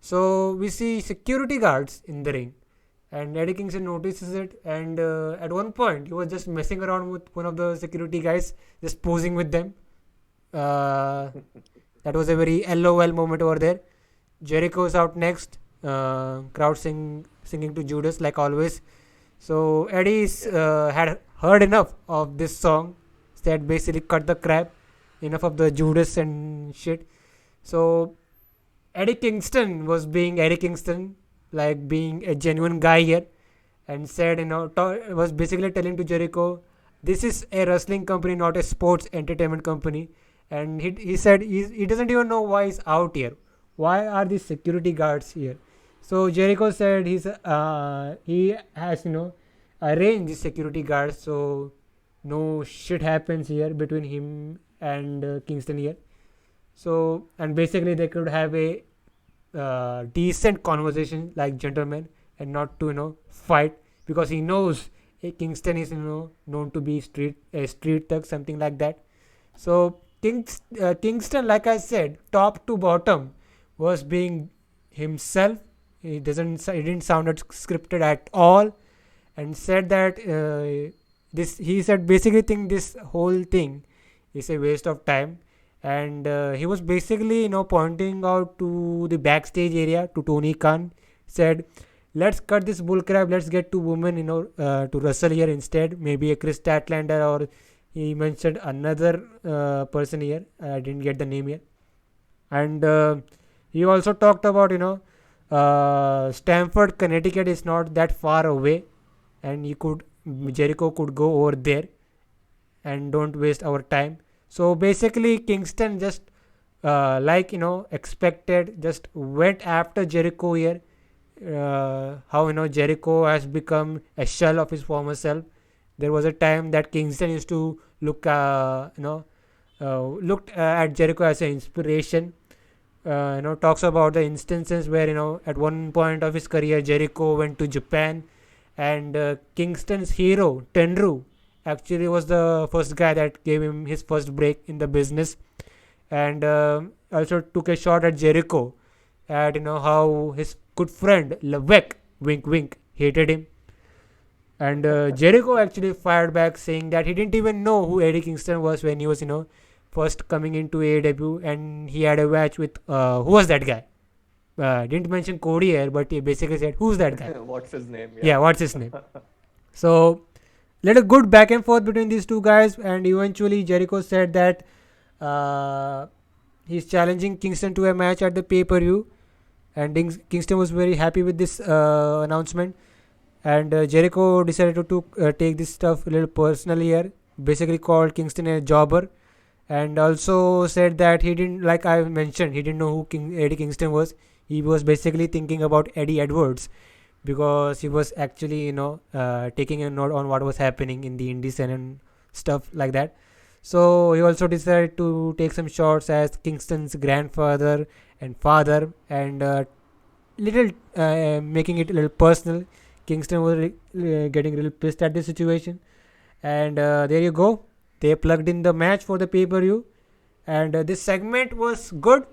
So we see security guards in the ring, and Eddie Kingston notices it. And at one point, he was just messing around with one of the security guys, just posing with them. Uh, that was a very LOL moment over there. Jericho's out next. Crowd singing to Judas like always. So Eddie's Yes. had heard enough of this song. Said basically cut the crap. Enough of the Judas and shit. So Eddie Kingston was being Eddie Kingston, like being a genuine guy here, and said, was basically telling to Jericho, this is a wrestling company, not a sports entertainment company. And he said he doesn't even know why he's out here. Why are these security guards here? So Jericho said he has arranged the security guards so no shit happens here between him and Kingston here. So, and basically they could have a decent conversation like gentlemen and not to fight, because he knows Kingston is known to be street thug, something like that. So Kingston, like I said, top to bottom, was being himself. He didn't sound scripted at all, and said that this he said basically think this whole thing is a waste of time, and he was basically pointing out to the backstage area to Tony Khan. Said, let's cut this bullcrap, let's get two women to wrestle here instead, maybe a Chris Statlander, or he mentioned another person here, I didn't get the name here. And he also talked about Stamford, Connecticut is not that far away, and Jericho could go over there and don't waste our time. So basically Kingston just expected, just went after Jericho here. How Jericho has become a shell of his former self. There was a time that Kingston used to looked at Jericho as an inspiration. Talks about the instances where at one point of his career Jericho went to Japan, and Kingston's hero Tenru actually was the first guy that gave him his first break in the business, and also took a shot at Jericho, at how his good friend Levesque, wink wink, hated him. And Jericho actually fired back, saying that he didn't even know who Eddie Kingston was when he was first coming into AEW, and he had a match with who was that guy? Didn't mention Cody here, but he basically said, who's that guy? What's his name? Yeah, what's his name? So, little good back and forth between these two guys, and eventually Jericho said that he's challenging Kingston to a match at the pay-per-view, and Kingston was very happy with this announcement, and Jericho decided to take this stuff a little personally here, basically called Kingston a jobber, and also said that he didn't, like I mentioned, he didn't know who Eddie Kingston was. He was basically thinking about Eddie Edwards, because he was actually taking a note on what was happening in the indie scene and stuff like that. So he also decided to take some shots as Kingston's grandfather and father, and little making it a little personal. Kingston was getting a little pissed at this situation, and there you go, they plugged in the match for the pay-per-view, and this segment was good,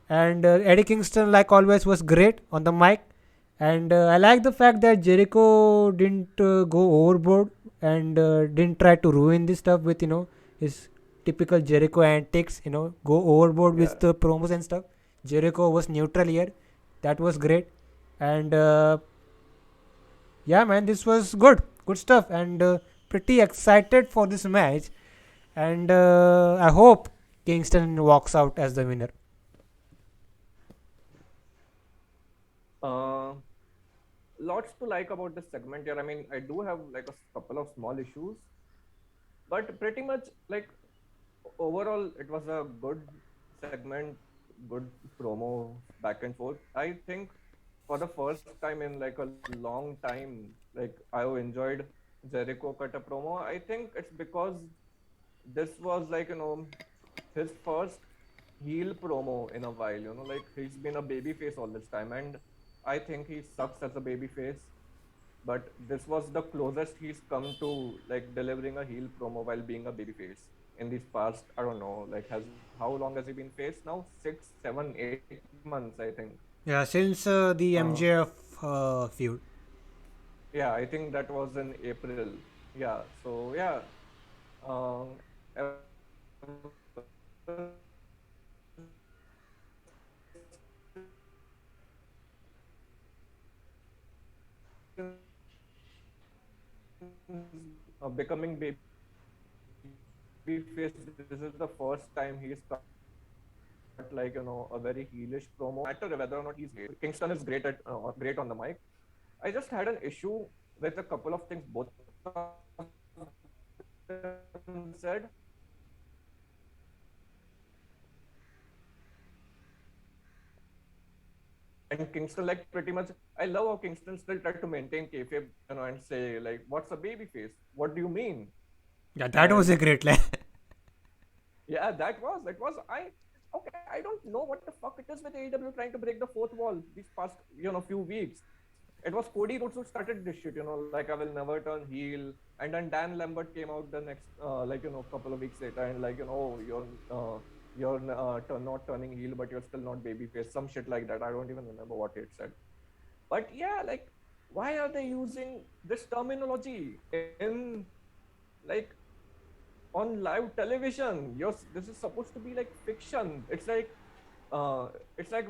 and Eddie Kingston, like always, was great on the mic. And I like the fact that Jericho didn't go overboard, and didn't try to ruin this stuff with his typical Jericho antics, go overboard with the promos and stuff. Jericho was neutral here. That was great. And yeah, man, this was good stuff, and pretty excited for this match. And I hope Kingston walks out as the winner. Lots to like about this segment here. I mean, I do have like a couple of small issues, but pretty much like overall, it was a good segment, good promo back and forth. I think for the first time in like a long time, like I enjoyed Jericho cut a promo. I think it's because this was like his first heel promo in a while. Like he's been a babyface all this time, and I think he sucks as a babyface. But this was the closest he's come to like delivering a heel promo while being a babyface in these past, I don't know, like how long has he been faced now? 6, 7, 8 months, I think. Yeah, since the MJF feud. Yeah, I think that was in April. Yeah, so yeah. Becoming baby face, this is the first time he's cut like a very heelish promo. No matter whether or not he's great, Kingston is great at great on the mic. I just had an issue with a couple of things both of them said. And Kingston, like pretty much, I love how Kingston still tried to maintain kayfabe, and say like, "What's a baby face? What do you mean?" Yeah, that was a great line. Yeah, that was. Okay, I don't know what the fuck it is with AEW trying to break the fourth wall these past few weeks. it was Cody Rhodes who started this shit, like I will never turn heel. And then Dan Lambert came out the next, couple of weeks later, and oh, you're not turning heel, but you're still not babyface, some shit like that. I don't even remember what it said. But yeah, like, why are they using this terminology in, like, on live television? This is supposed to be like fiction. It's like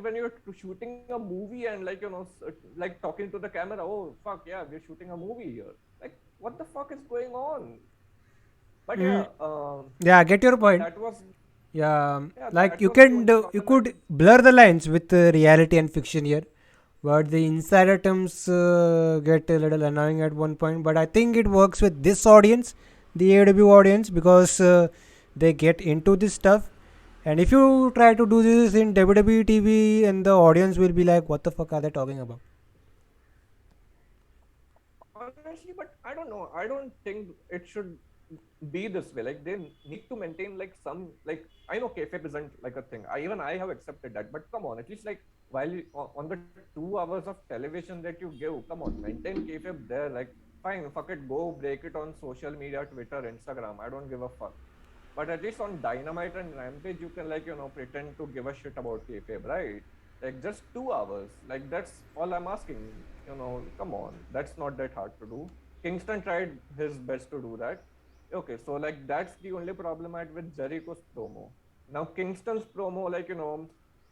when you're shooting a movie and like talking to the camera. Oh fuck yeah, we're shooting a movie here. Like, what the fuck is going on? But yeah, Yeah, I get your point. that was Yeah, yeah, like that you was the can only you problem. could blur the lines with reality and fiction here, but the insider terms get a little annoying at one point. But I think it works with this audience, the AW audience, because they get into this stuff. And if you try to do this in WWE TV, and the audience will be like, "What the fuck are they talking about?" Honestly, but I don't know. I don't think it should be this way. Like, they need to maintain like some, like, I know kayfabe isn't like a thing. I have accepted that, but come on, at least like while on the 2 hours of television that you give, come on, maintain kayfabe there. Like, fine, fuck it, go break it on social media, Twitter, Instagram. I don't give a fuck. But at least on Dynamite and Rampage, you can pretend to give a shit about kayfabe, right? Like, just 2 hours. Like, that's all I'm asking. Come on, that's not that hard to do. Kingston tried his best to do that. Okay, so like that's the only problem I had with Jericho's promo. Now Kingston's promo,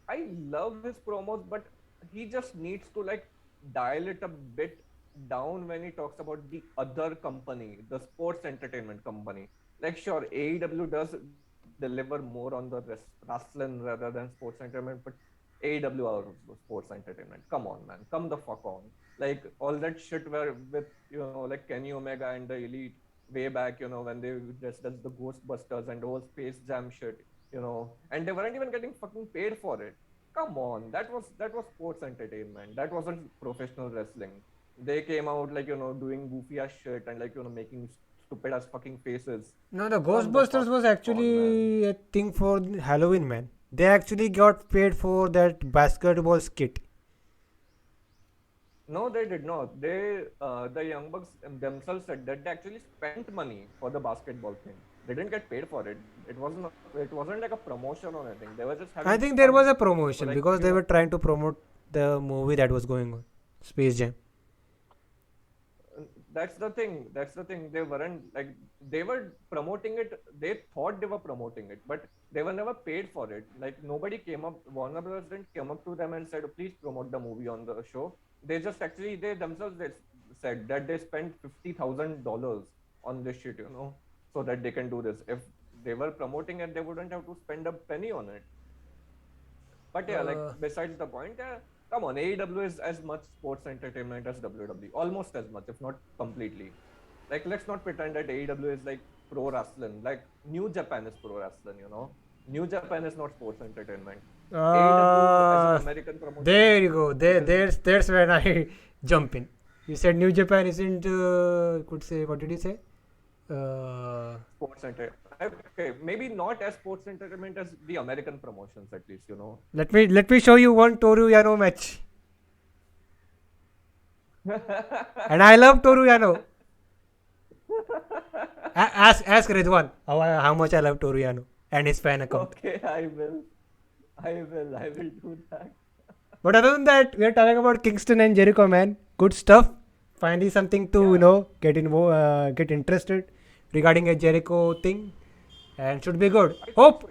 I love his promos, but he just needs to like dial it a bit down when he talks about the other company, the sports entertainment company. Like, sure, AEW does deliver more on the wrestling rather than sports entertainment, but AEW are sports entertainment. Come on, man, come the fuck on. Like, all that shit where with like Kenny Omega and the Elite way back, when they dressed as the Ghostbusters and the whole Space Jam shit, and they weren't even getting fucking paid for it. Come on, that was sports entertainment. That wasn't professional wrestling. They came out like doing goofy ass shit and like making stupid ass fucking faces. No, the Come the Ghostbusters fuck was on, man. actually a thing for Halloween, man. They actually got paid for that basketball skit. No, they did not. The Young Bucks themselves said that they actually spent money for the basketball thing. They didn't get paid for it. It wasn't like a promotion or anything. They were just I having think there was fun a for promotion like because they were trying to promote the movie that was going on, Space Jam. that's the thing. That's the thing. They weren't like they were promoting it. They thought they were promoting it, but they were never paid for it. Like, nobody came up. Warner Brothers didn't come up to them and said, "Please promote the movie on the show." They just actually they themselves they said that they spent $50,000 on this shit, so that they can do this. If they were promoting it, they wouldn't have to spend a penny on it. But yeah, like, Uh, besides the point, come on, AEW is as much sports entertainment as WWE, almost as much, if not completely. Like, let's not pretend that AEW is like pro wrestling. Like, New Japan is pro wrestling. New Japan is not sports entertainment. AEW as an uh, American promotion, there you go. it There, is there's when I jump in. You said New Japan isn't. Could say what did you say? Uh, sports entertainment. Okay, maybe not as sports entertainment as the American promotions, at least. let me show you one Toru Yano match, and I love Toru Yano. Ask Ridwan how much I love Toru Yano and his fan account. Okay, I will do that. But other than that, we are talking about Kingston and Jericho, man. Good stuff. Finally, something to Yeah, get interested regarding a Jericho thing, and should be good. I think Hope so.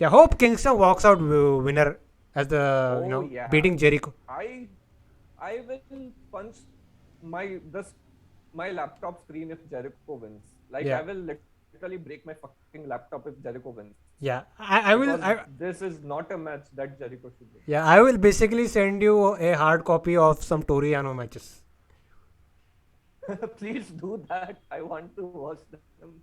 Yeah. hope Kingston walks out winner as the Oh yeah. beating Jericho. I I will punch my this my laptop screen if Jericho wins. Like, I Yeah, will literally break my fucking laptop if Jericho wins. yeah. I will. Because this is not a match that Jericho should Yeah, I will basically send you a hard copy of some Toru Yano matches. win. Please do that. I want to watch them.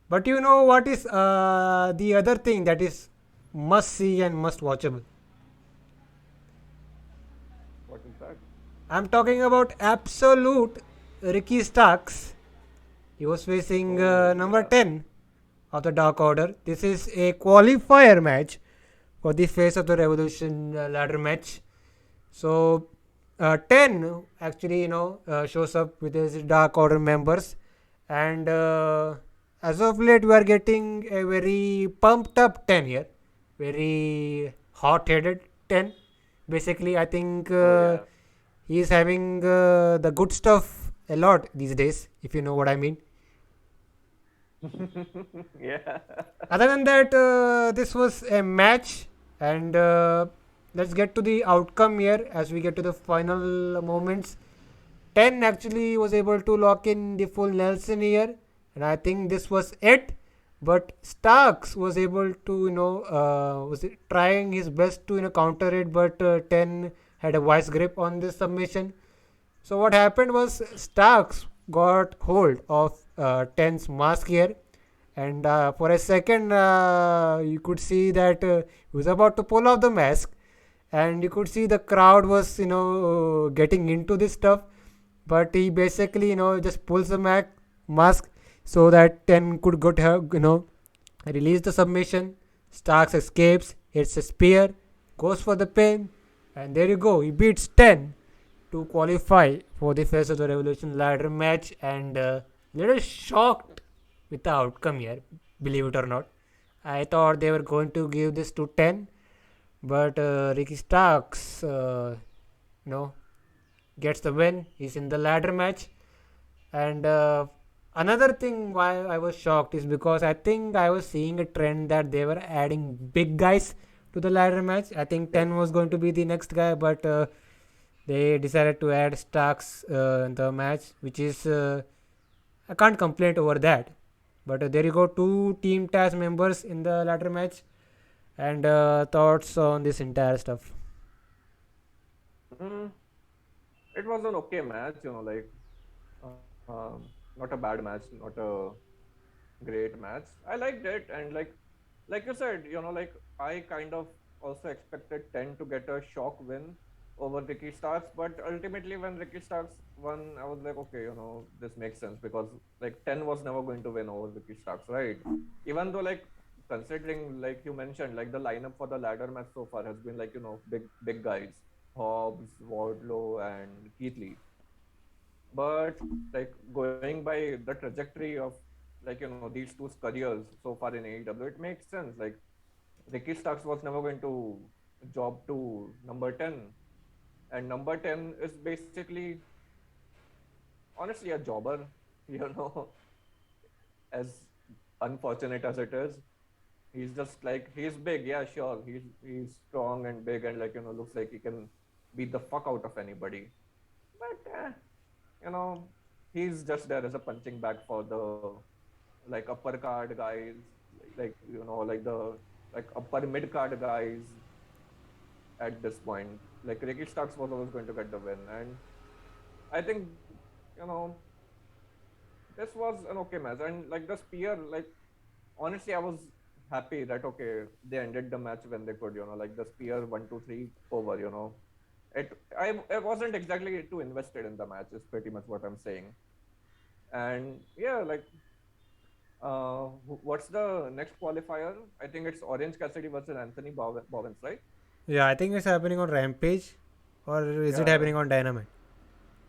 But you know what is the other thing that is must see and must watchable? What is that? I'm talking about absolute Ricky Starks. He was facing Oh number yeah. 10 of the Dark Order. This is a qualifier match for the Face of the Revolution ladder match. So, 10 actually, shows up with his Dark Order members, and as of late, we are getting a very pumped up 10 here, very hot headed 10. Basically, I think Oh yeah. he is having the good stuff a lot these days, if you know what I mean. Yeah. Other than that, this was a match, and let's get to the outcome here as we get to the final moments. 10 actually was able to lock in the full Nelson here, and I think this was it. But Starks was able to, was trying his best to, counter it, but 10 had a vice grip on this submission. So what happened was Starks got hold of 10's mask here, and for a second you could see that he was about to pull off the mask, and you could see the crowd was getting into this stuff, but he basically just pulls the mask so that 10 could get her release the submission. Starks escapes, hits a spear, goes for the pin, and there you go, he beats 10 to qualify for the Face of the Revolution ladder match, and little shocked with the outcome here, believe it or not. I thought they were going to give this to 10, but Ricky Starks, gets the win. He's in the ladder match, and another thing why I was shocked is because I think I was seeing a trend that they were adding big guys to the ladder match. I think 10 was going to be the next guy, but they decided to add Starks in the match, which is I can't complain over that. But there you go, two Team Taz members in the ladder match, and thoughts on this entire stuff. Mm, it was an okay match, like not a bad match, not a great match. I liked it, and like you said, like I kind of also expected 10 to get a shock win over Ricky Starks, but ultimately when Ricky Starks won, I was like, okay, this makes sense because like 10 was never going to win over Ricky Starks, right? Even though like considering like you mentioned, like the lineup for the ladder match so far has been like big guys, Hobbs, Wardlow, and Keith Lee. But like going by the trajectory of like these two careers so far in AEW, it makes sense. Like Ricky Starks was never going to job to number 10, and number 10 is basically honestly a jobber, you know, as unfortunate as it is. He's just like he's big, yeah, sure. He's strong and big and like looks like he can beat the fuck out of anybody. But you know, he's just there as a punching bag for the like upper card guys, like like the like upper mid card guys at this point. Like Ricky Starks was always going to get the win, and I think you know this was an okay match. And like the spear, like honestly, I was happy that okay they ended the match when they could. Like the spear 1, 2, 3 over. I wasn't exactly too invested in the match. Is pretty much what I'm saying. And yeah, like what's the next qualifier? I think it's Orange Cassidy versus Anthony Bowens, right? Yeah, I think it's happening on Rampage, or is it Yeah, happening on Dynamite?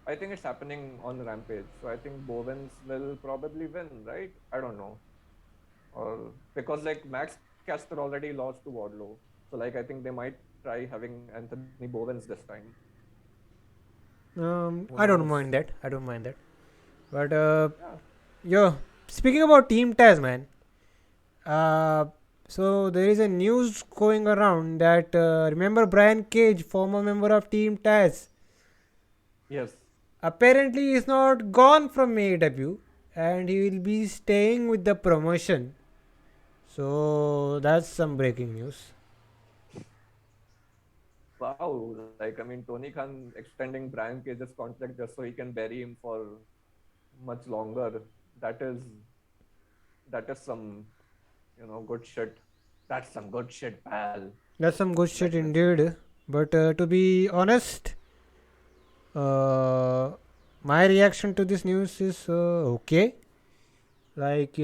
I think it's happening on Rampage. So I think Bowens will probably win, right? I don't know. Or because like Max Caster already lost to Wardlow. So like I think they might try having Anthony Bowens this time. Who I don't knows? mind that. I don't mind that. But Yeah. yo, speaking about Team Taz, man. Uh, so there is a news going around that remember Brian Cage, former member of Team Taz. Yes. Apparently, he's not gone from AEW, and he will be staying with the promotion. So that's some breaking news. Wow. Like I mean Tony Khan extending Brian Cage's contract just so he can bury him for much longer. That is that is some good shit. That's some good shit, pal. That's some good Let shit me say. indeed. But to be honest, uh, my reaction to this news is okay. Like,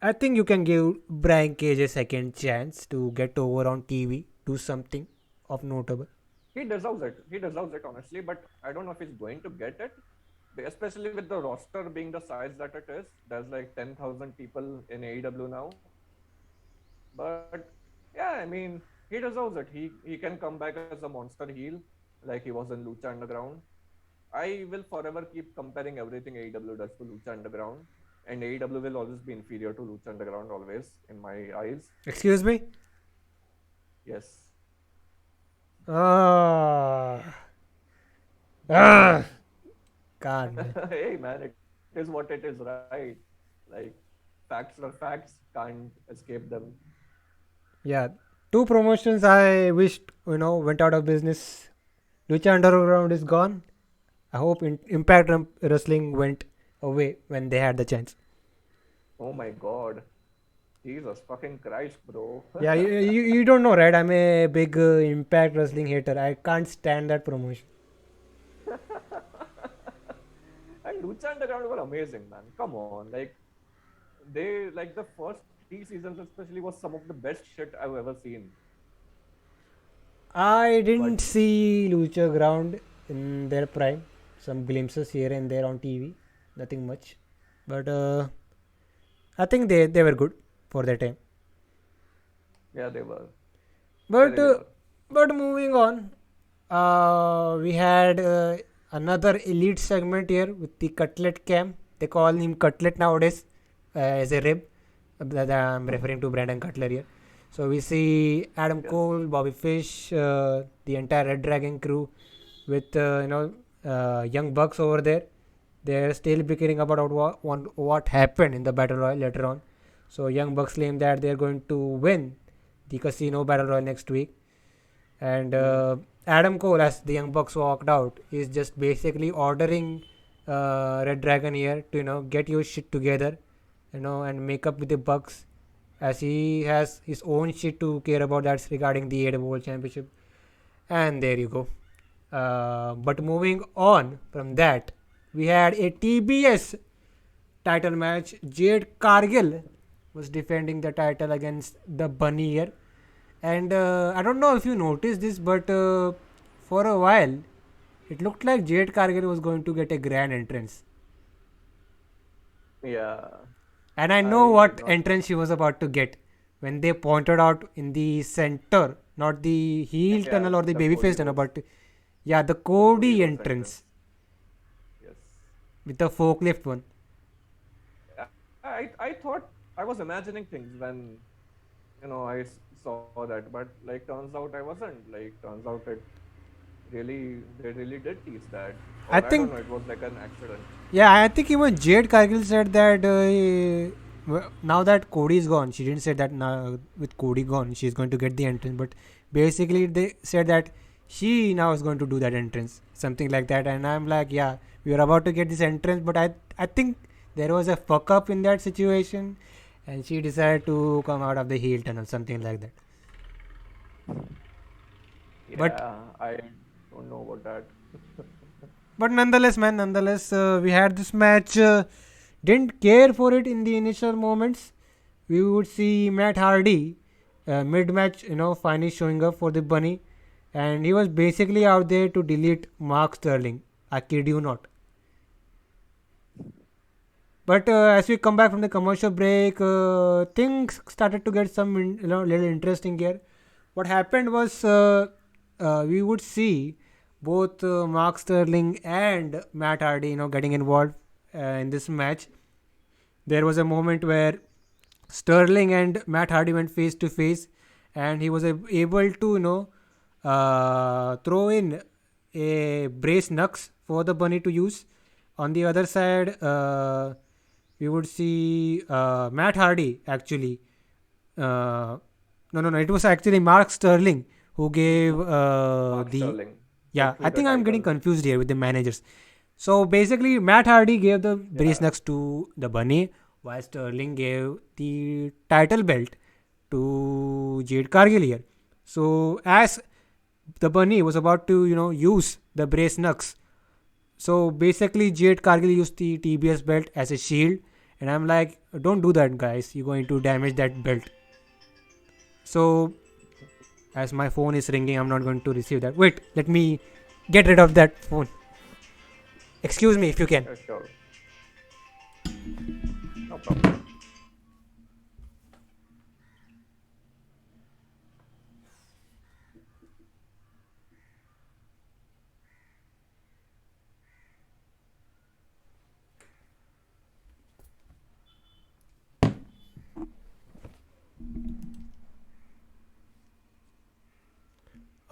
I think you can give Brian Cage a second chance to get over on TV, do something of notable. he deserves it. He deserves it, honestly. But I don't know if he's going to get it, especially with the roster being the size that it is. There's like 10,000 people in AEW now. But yeah, I mean, he deserves it. He can come back as a monster heel, like he was in Lucha Underground. I will forever keep comparing everything AEW does to Lucha Underground, and AEW will always be inferior to Lucha Underground, always in my eyes. Excuse me? Yes. Ah. Ah. God, man. Hey man, it is what it is, right? Like facts are facts, can't escape them. Yeah. Two promotions I wished, went out of business. Lucha Underground is gone. I hope Impact Wrestling went away when they had the chance. Oh my god. Jesus fucking Christ, bro. Yeah, you don't know, right? I'm a big Impact Wrestling hater. I can't stand that promotion. And Lucha Underground were amazing, man. Come on. Like the first 3 seasons especially was some of the best shit I've ever seen. I didn't But see Lucha Ground in their prime. Some glimpses here and there on TV. Nothing much. But I think they were good for their time. yeah, they were. They But really were. moving on, we had another elite segment here with the Cutlet Cam. They call him Cutlet nowadays as a rib. I'm referring to Brandon Cutler here. So we see Adam Yes. Cole, Bobby Fish, the entire Red Dragon crew with young bucks over there. They're still bickering about what happened in the battle royal later on. So young bucks claim that they're going to win the casino battle royal next week. And Adam Cole, as the Young Bucks walked out, is just basically ordering Red Dragon here to get your shit together, and make up with the Bucks, as he has his own shit to care about. That's regarding the AEW World Championship. And there you go. But moving on from that, we had a TBS title match. Jade Cargill was defending the title against the Bunny here. And I don't know if you noticed this, but for a while, it looked like Jade Cargill was going to get a grand entrance. Yeah. And I know I did what not entrance she was about to get when they pointed out in the center, not the heel yeah, tunnel or the the Cody babyface tunnel, Rhodes. but yeah, the The Cody Cody Rhodes entrance entrance. Yes. with the forklift one. I thought I was imagining things when saw that, but like turns out I wasn't. Like turns out they really did tease that, I or I don't think, know, it was like an accident. yeah, I think even Jade Cargill said that now that Cody is gone, she didn't say that now with Cody gone, she's going to get the entrance, but basically they said that she now is going to do that entrance, something like that. And I'm like, yeah, we are about to get this entrance, but I think there was a fuck up in that situation, and she decided to come out of the heel tunnel, something like that. But Yeah, I don't know about that. nonetheless, man, we had this match. Didn't care for it in the initial moments. We would see Matt Hardy mid-match, finally showing up for the Bunny, and he was basically out there to delete Mark Sterling. I kid you not. But as we come back from the commercial break, things started to get some little interesting here. What happened was we would see both Mark Sterling and Matt Hardy, getting involved in this match. There was a moment where Sterling and Matt Hardy went face to face, and he was able to, throw in a brace knucks for the Bunny to use. On the other side, we would see Matt Hardy actually. No. It was actually Mark Sterling who gave Mark the. Sterling Yeah, I through the think I'm getting title. confused here with the managers. So basically, Matt Hardy gave the brace Yeah. knucks to the Bunny, while Sterling gave the title belt to Jade Cargill here. So as the Bunny was about to, use the brace knucks, so basically Jade Cargill used the TBS belt as a shield, and I'm like, don't do that, guys. You're going to damage that belt. So As my phone is ringing, I'm not going to receive that. Wait, let me get rid of that phone. Excuse me if you can. Sure. No problem.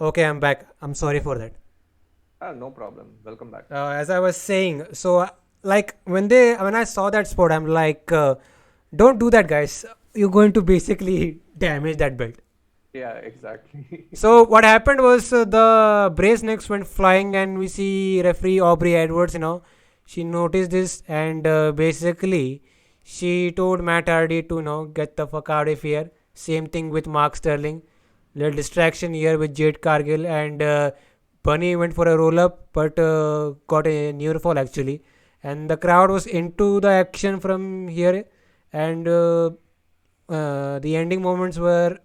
Okay, I'm back. I'm sorry for that. No problem. Welcome back. As I was saying, so like when I saw that spot, I'm like, don't do that, guys. You're going to basically damage that belt. Yeah, exactly. So what happened was the brace necks went flying, and we see referee Aubrey Edwards. She noticed this, and basically she told Matt Hardy to get the fuck out of here. Same thing with Mark Sterling. Little distraction here with Jade Cargill, and Bunny went for a roll up, but got a near fall actually, and the crowd was into the action from here, and the ending moments were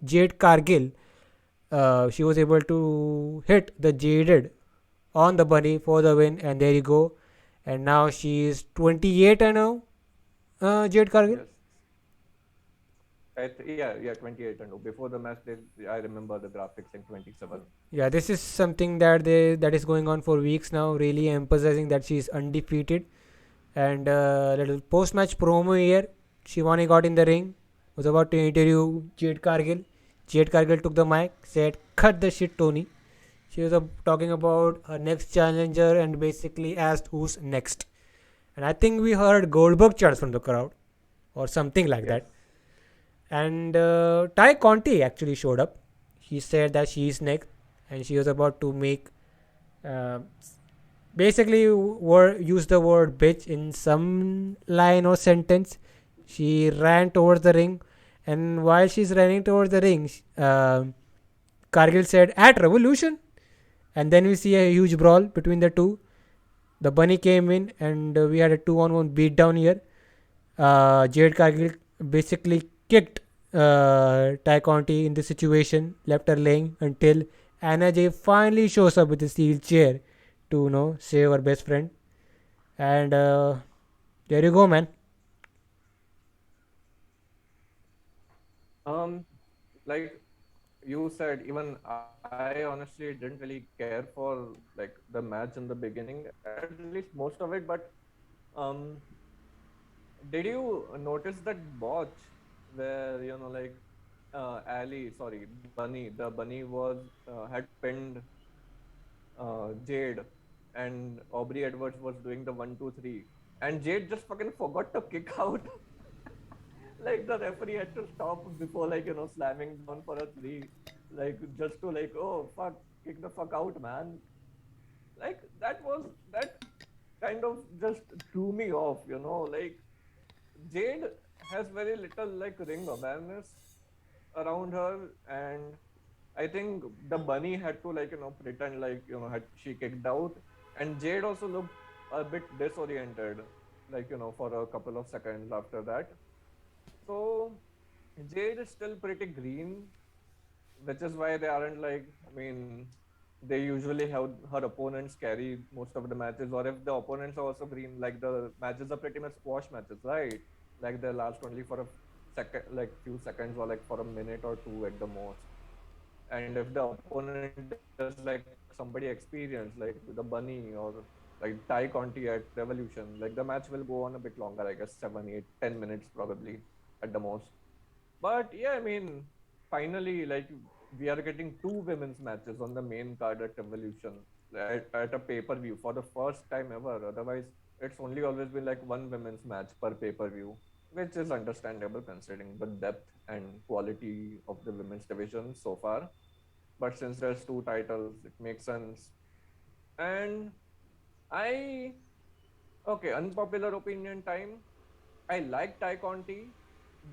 Jade Cargill. She was able to hit the Jaded on the bunny for the win, and there you go. And now she is 28 and now, Jade Cargill. Yes. Yeah, 28 and before the match, I remember the graphics saying 27. Yeah, this is something that is going on for weeks now, really emphasizing that she is undefeated. And little post match promo here. Shivani got in the ring, was about to interview Jade Cargill. Jade Cargill took the mic, said, "Cut the shit, Tony." She was talking about her next challenger and basically asked who's next. And I think we heard Goldberg chants from the crowd or something like Yes. that. And Ty Conti actually showed up. He said that she's next and she was about to make uh, basically use the word bitch in some line or sentence. She ran towards the ring, and while she's running towards the ring, Cargill said, "At Revolution." And then we see a huge brawl between the two. The bunny came in, and we had a 2-on-1 beatdown here. Jade Cargill basically kicked Ty Conti in the situation, left her laying until Anna Jay finally shows up with a steel chair to save her best friend. And there you go, man. Um, like you said, even I honestly didn't really care for like the match in the beginning, at least most of it. But um, did you notice that botch where the bunny was had pinned Jade, and Aubrey Edwards was doing the 1, 2, 3, and Jade just fucking forgot to kick out. Like the referee had to stop before slamming down for a three, like just to oh fuck, kick the fuck out, man. Like that kind of just threw me off, like Jade has very little like ring awareness around her, and I think the bunny had to pretend had she kicked out, and Jade also looked a bit disoriented, for a couple of seconds after that. So Jade is still pretty green, which is why they aren't I mean, they usually have her opponents carry most of the matches, or if the opponents are also green, like the matches are pretty much squash matches, right? Like they last only for a second, like few seconds, or like for a minute or two at the most. And if the opponent is like somebody experienced, like the bunny or like Ty Conti at Revolution, like the match will go on a bit longer, I guess 7, 8, 10 minutes probably at the most. But yeah, I mean, finally, like we are getting two women's matches on the main card at Evolution at a pay-per-view for the first time ever. Otherwise, it's only always been like one women's match per pay-per-view, which is understandable considering the depth and quality of the women's division so far. But since there's two titles, it makes sense. And I, okay, unpopular opinion time. I like Ty Conti,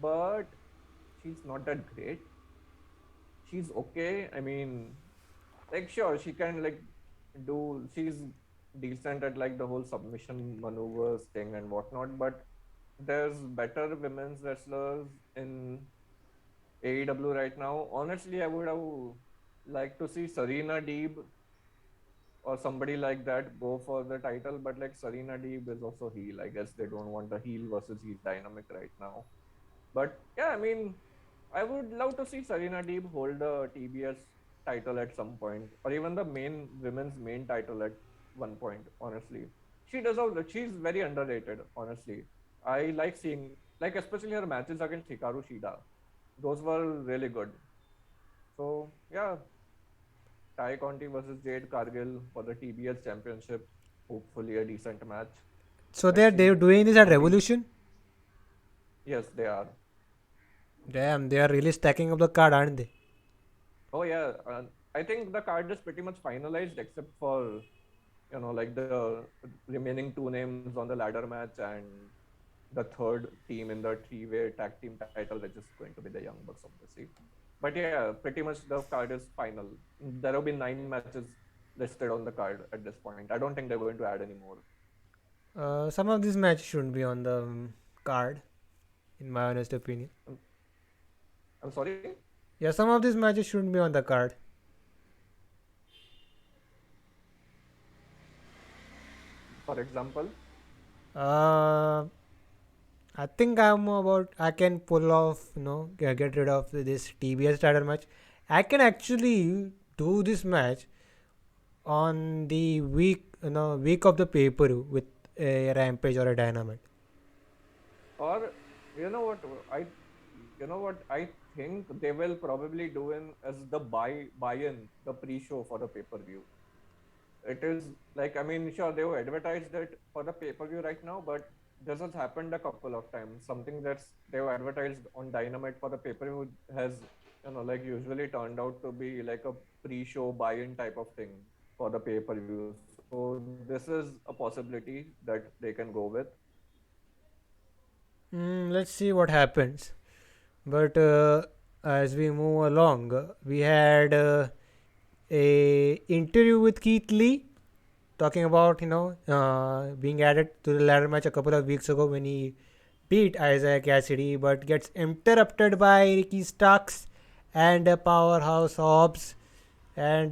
but she's not that great. She's okay. I mean, like sure, she can she's decent at like the whole submission maneuvers thing and whatnot, but there's better women's wrestlers AEW right now. Honestly, I would have liked to see Serena Deeb or somebody like that go for the title, but like Serena Deeb is also heel. I guess they don't want a heel versus heel dynamic right now. But yeah, I mean, I would love to see Serena Deeb hold the TBS title at some point, or even the main women's main title at one point. Honestly, she deserves it. She's very underrated. Honestly, I like seeing like especially her matches against Hikaru Shida. Those were really good. So yeah, Ty Conti versus Jade Cargill for the TBS championship. Hopefully a decent match. So Let's they're see. doing this at Could be. Revolution. Yes, they are. Damn, they are really stacking up the card, aren't they? Oh yeah, I think the card is pretty much finalized except for like the remaining two names on the ladder match and the third team in the three-way tag team title, which is going to be the Young Bucks, obviously. But yeah, pretty much the card is final. There have been 9 matches listed on the card at this point. I don't think they're going to add any more. Some of these matches shouldn't be on the card, in my honest opinion. I'm, I'm sorry. Yeah, some of these matches shouldn't be on the card. For example, Uh, I think I can pull off, get rid of this TBS title match. I can actually do this match on the week of the paper with a Rampage or a Dynamite. or you know what I, I think they will probably do in as the buy-in, the pre-show for the pay-per-view. It is like, I mean, sure, they have advertised it for the pay-per-view right now, but this has happened a couple of times. Something that's they've advertised on Dynamite for the pay-per-view has, like usually turned out to be like a pre-show buy-in type of thing for the pay-per-view. So this is a possibility that they can go with. Let's see what happens. But as we move along, we had a interview with Keith Lee talking about being added to the ladder match a couple of weeks ago when he beat Isaiah Cassidy, but gets interrupted by Ricky Starks and Powerhouse Hobbs, and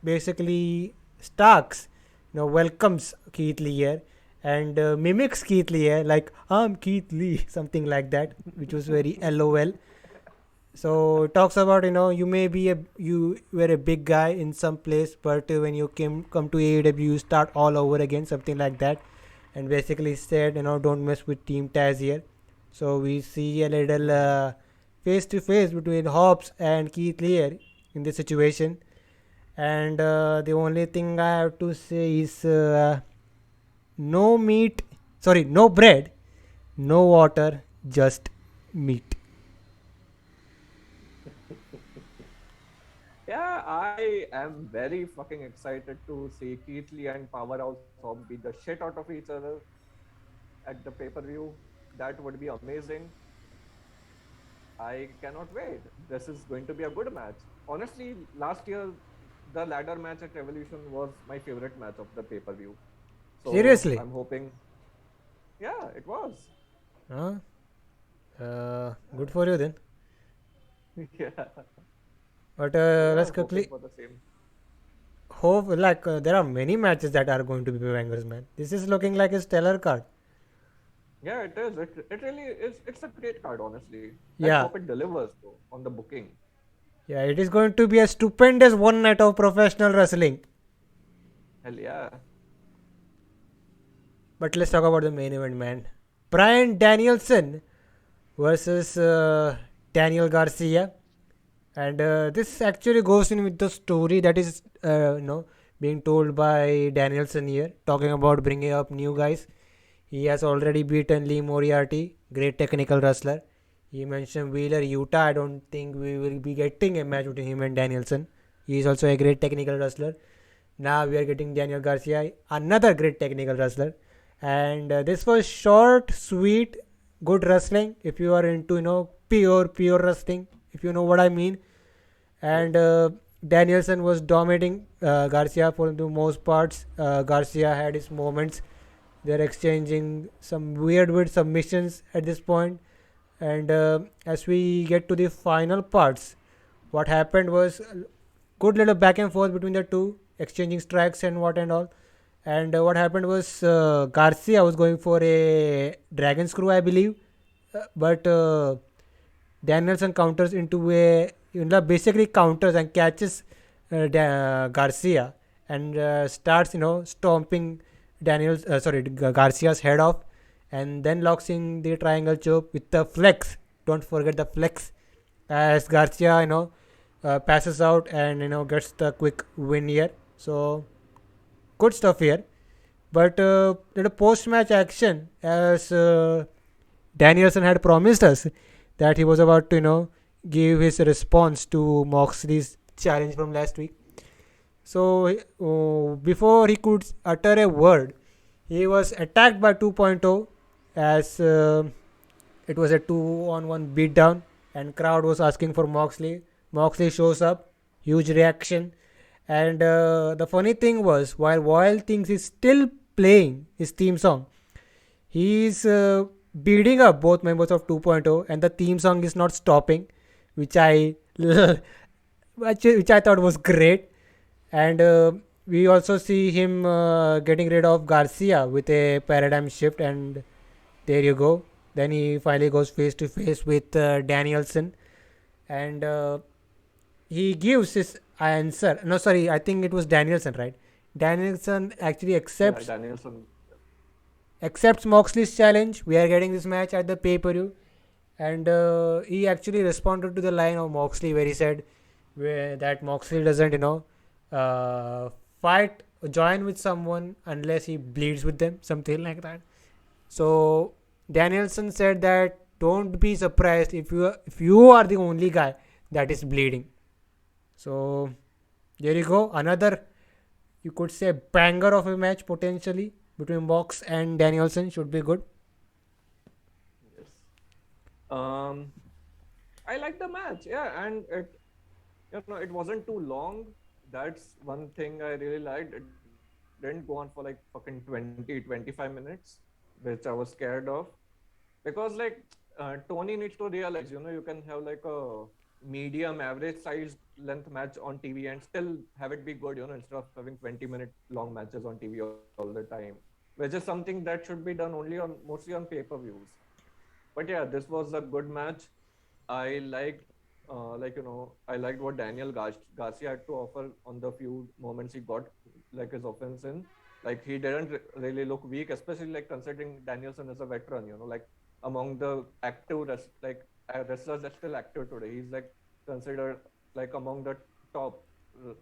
basically Starks welcomes Keith Lee here and mimics Keith Lee here, like I'm Keith Lee, something like that, which was very LOL. So it talks about you were a big guy in some place, but when you come to AEW you start all over again, something like that, and basically said don't mess with Team Taz here. So we see a little face to face between Hobbs and Keith Lee here in this situation, and the only thing I have to say is no meat, sorry, no bread, no water, just meat. Yeah, I am very fucking excited to see Keith Lee and Powerhouse Hobbs beat the shit out of each other at the pay-per-view. That would be amazing. I cannot wait. This is going to be a good match. Honestly, last year the ladder match at Revolution was my favorite match of the pay-per-view. So Seriously? I'm hoping. Yeah, it was. Huh? Good for you then. Yeah. But So let's yeah, hoping quickly for the same. hope, like there are many matches that are going to be bangers, man. This is looking like a stellar card. Yeah, it is. It really is. It's a great card, honestly. Let's Yeah, hope it delivers though on the booking. yeah, it is going to be a stupendous one night of professional wrestling. Hell yeah. But let's talk about the main event, man. Bryan Danielson versus Daniel Garcia, and this actually goes in with the story that is being told by Danielson here, talking about bringing up new guys. He has already beaten Lee Moriarty, great technical wrestler. He mentioned Wheeler Utah. I don't think we will be getting a match between him and Danielson. He is also a great technical wrestler. Now we are getting Daniel Garcia, another great technical wrestler. And this was short, sweet, good wrestling. If you are into pure wrestling, if you know what I mean. Yes. And Danielson was dominating Garcia for the most parts. Garcia had his moments. They're exchanging some weird submissions at this point. And as we get to the final parts, what happened was good little back and forth between the two, exchanging strikes and what and all. And what happened was Garcia was going for a dragon screw, I believe, but Danielson counters into a basically counters and catches Garcia and starts stomping Garcia's head off, and then locks in the triangle choke with the flex. Don't forget the flex as Garcia passes out and gets the quick win here. So good stuff here. But little post match action as Danielson had promised us that he was about to give his response to Moxley's challenge from last week. So before he could utter a word, he was attacked by 2.0 as it was a 2-on-1 beatdown and crowd was asking for Moxley. Moxley shows up, huge reaction. And the funny thing was, while Royale thinks he's still playing his theme song, he's beating up both members of 2.0 and the theme song is not stopping, which I which I thought was great. And we also see him getting rid of Garcia with a paradigm shift, and there you go. Then he finally goes face to face with Danielson, and he gives his answer. No, sorry, I think it was Danielson, right? Danielson actually Yeah, Danielson. accepts Moxley's challenge. We are getting this match at the pay per view, and he actually responded to the line of Moxley where he said that Moxley doesn't, uh, fight, join with someone unless he bleeds with them, something like that. So Danielson said that don't be surprised if you are the only guy that is bleeding. So there you go, another you could say banger of a match potentially between Mox and Danielson should be good. Yes. Um, I like the match. Yeah, and it wasn't too long. That's one thing I really liked. It didn't go on for like fucking 20-25 minutes, which I was scared of. Because like Tony needs to realize, you can have like a medium average size length match on TV and still have it be good, instead of having 20-minute long matches on TV all the time, which is something that should be done only on mostly on pay-per-views. But yeah, this was a good match. I liked, I liked what Garcia had to offer on the few moments he got like his offense in. Like he didn't really look weak, especially like considering Danielson is a veteran. Like among the wrestlers that's still active today, he's like considered like among the top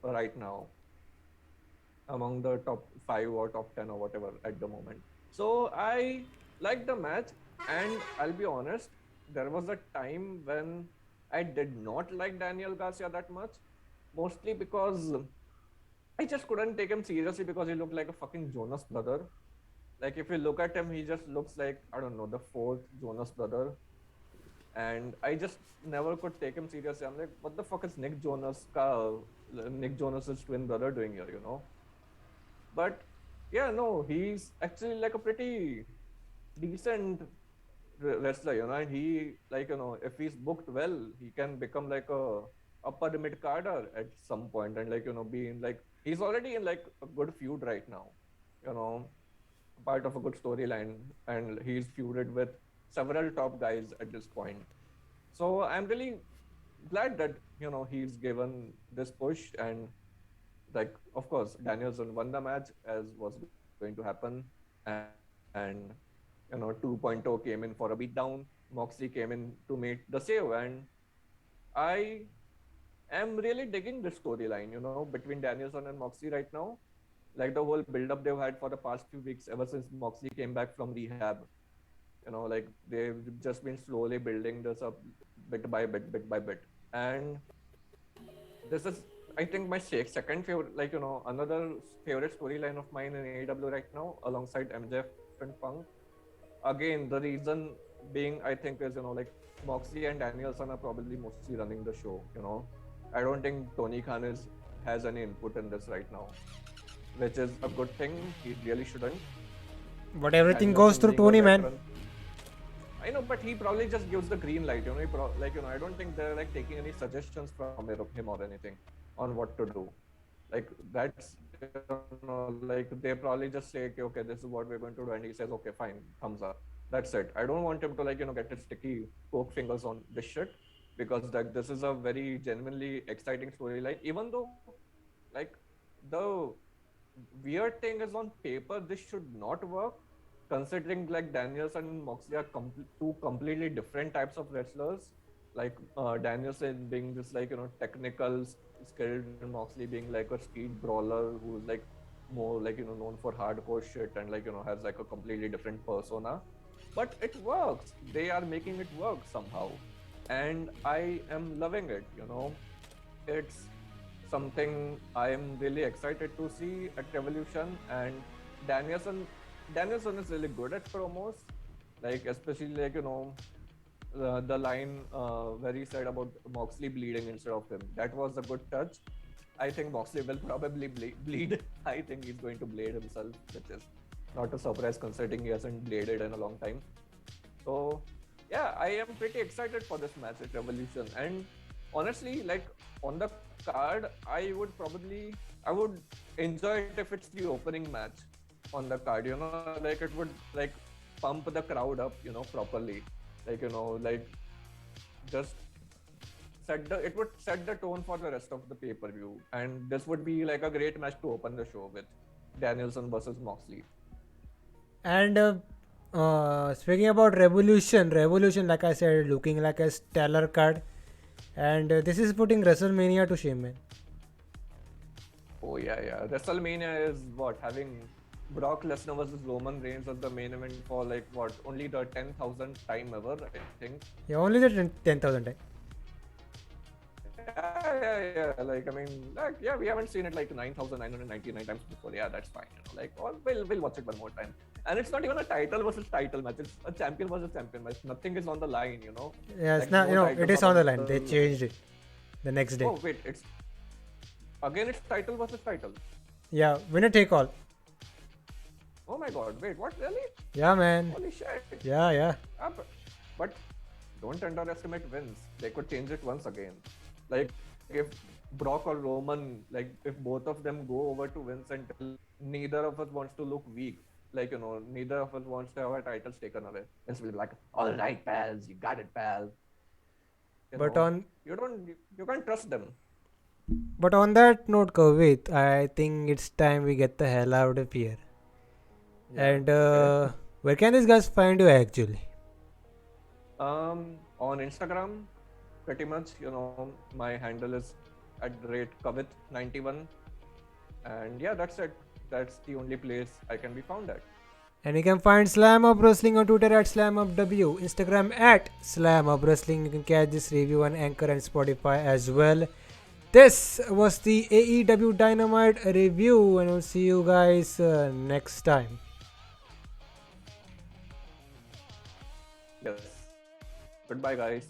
right now, among the top 5 or top 10 or whatever at the moment. So I liked the match, and I'll be honest, there was a time when I did not like Daniel Garcia that much, mostly because I just couldn't take him seriously because he looked like a fucking Jonas brother. Like if you look at him, he just looks like, I don't know, the fourth Jonas brother. And I just never could take him seriously. I'm like, what the fuck is Nick Jonas's twin brother doing here? But yeah, no, he's actually like a pretty decent wrestler, and he if he's booked well, he can become like a upper mid carder at some point, and be in like he's already in like a good feud right now, you know, part of a good storyline, and he's feuded with several top guys at this point. So I'm really glad that he's given this push, and like of course Danielson won the match as was going to happen, and 2.0 came in for a beatdown. Moxley came in to make the save, and I am really digging this storyline, between Danielson and Moxley right now. Like the whole build-up they've had for the past few weeks, ever since Moxley came back from rehab. Like they've just been slowly building this up bit by bit. And this is, I think, my second favorite, another favorite storyline of mine in AEW right now, alongside MJF and Punk. Again, the reason being, I think, is Moxley and Danielson are probably mostly running the show. I don't think Tony Khan has any input in this right now, which is a good thing. He really shouldn't. But everything goes through Tony, man. I know, but he probably just gives the green light. You know, I don't think they're like taking any suggestions from him or anything on what to do. Like that's like they probably just say, okay, this is what we're going to do, and he says, okay, fine, thumbs up. That's it. I don't want him to get his sticky poke fingers on this shit, because like this is a very genuinely exciting storyline. Even though like the weird thing is on paper this should not work, considering like Danielson and Moxley are two completely different types of wrestlers. Like Danielson being this technical skilled, and Moxley being like a speed brawler who's like more known for hardcore shit and has like a completely different persona. But it works. They are making it work somehow, and I am loving it. It's something I am really excited to see at Revolution. And Danielson is really good at promos, like especially the line where he said about Moxley bleeding instead of him. That was a good touch. I think Moxley will probably bleed. I think he's going to blade himself, which is not a surprise considering he hasn't bladed in a long time. So yeah, I am pretty excited for this match at Revolution. And honestly, like on the card, I would enjoy it if it's the opening match on the card. Like it would like pump the crowd up, properly. Just it would set the tone for the rest of the pay-per-view. And this would be like a great match to open the show with, Danielson versus Moxley. And speaking about Revolution, like I said, looking like a stellar card. And this is putting WrestleMania to shame, man. Oh yeah. WrestleMania is having Brock Lesnar versus Roman Reigns as the main event for only the 10,000th time ever, I think. Yeah, only the 10,000 time. Yeah. We haven't seen it 9,999 times before. Yeah, that's fine. We'll watch it one more time. And it's not even a title versus title match. It's a champion versus champion match. Nothing is on the line, Yeah, it's not. It is on the line. They changed it the next day. Oh wait, it's title versus title. Yeah, winner take all. Oh my god! Wait, what really? Yeah, man. Holy shit! Yeah. But don't underestimate Vince. They could change it once again. Like if Brock or Roman, if both of them go over to Vince and tell neither of us wants to look weak, neither of us wants to have our titles taken away. Vince will be like, all right, pals, you got it, pal. You can't trust them. But on that note, Kavit, I think it's time we get the hell out of here. Yeah, and where can these guys find you actually? On Instagram, pretty much, my handle is @Kavit91. And yeah, that's it. That's the only place I can be found at. And you can find Slamhub Wrestling on Twitter @SlamhubW, Instagram @Slamhub Wrestling. You can catch this review on Anchor and Spotify as well. This was the AEW Dynamite review, and we'll see you guys next time. Yes. Goodbye, guys.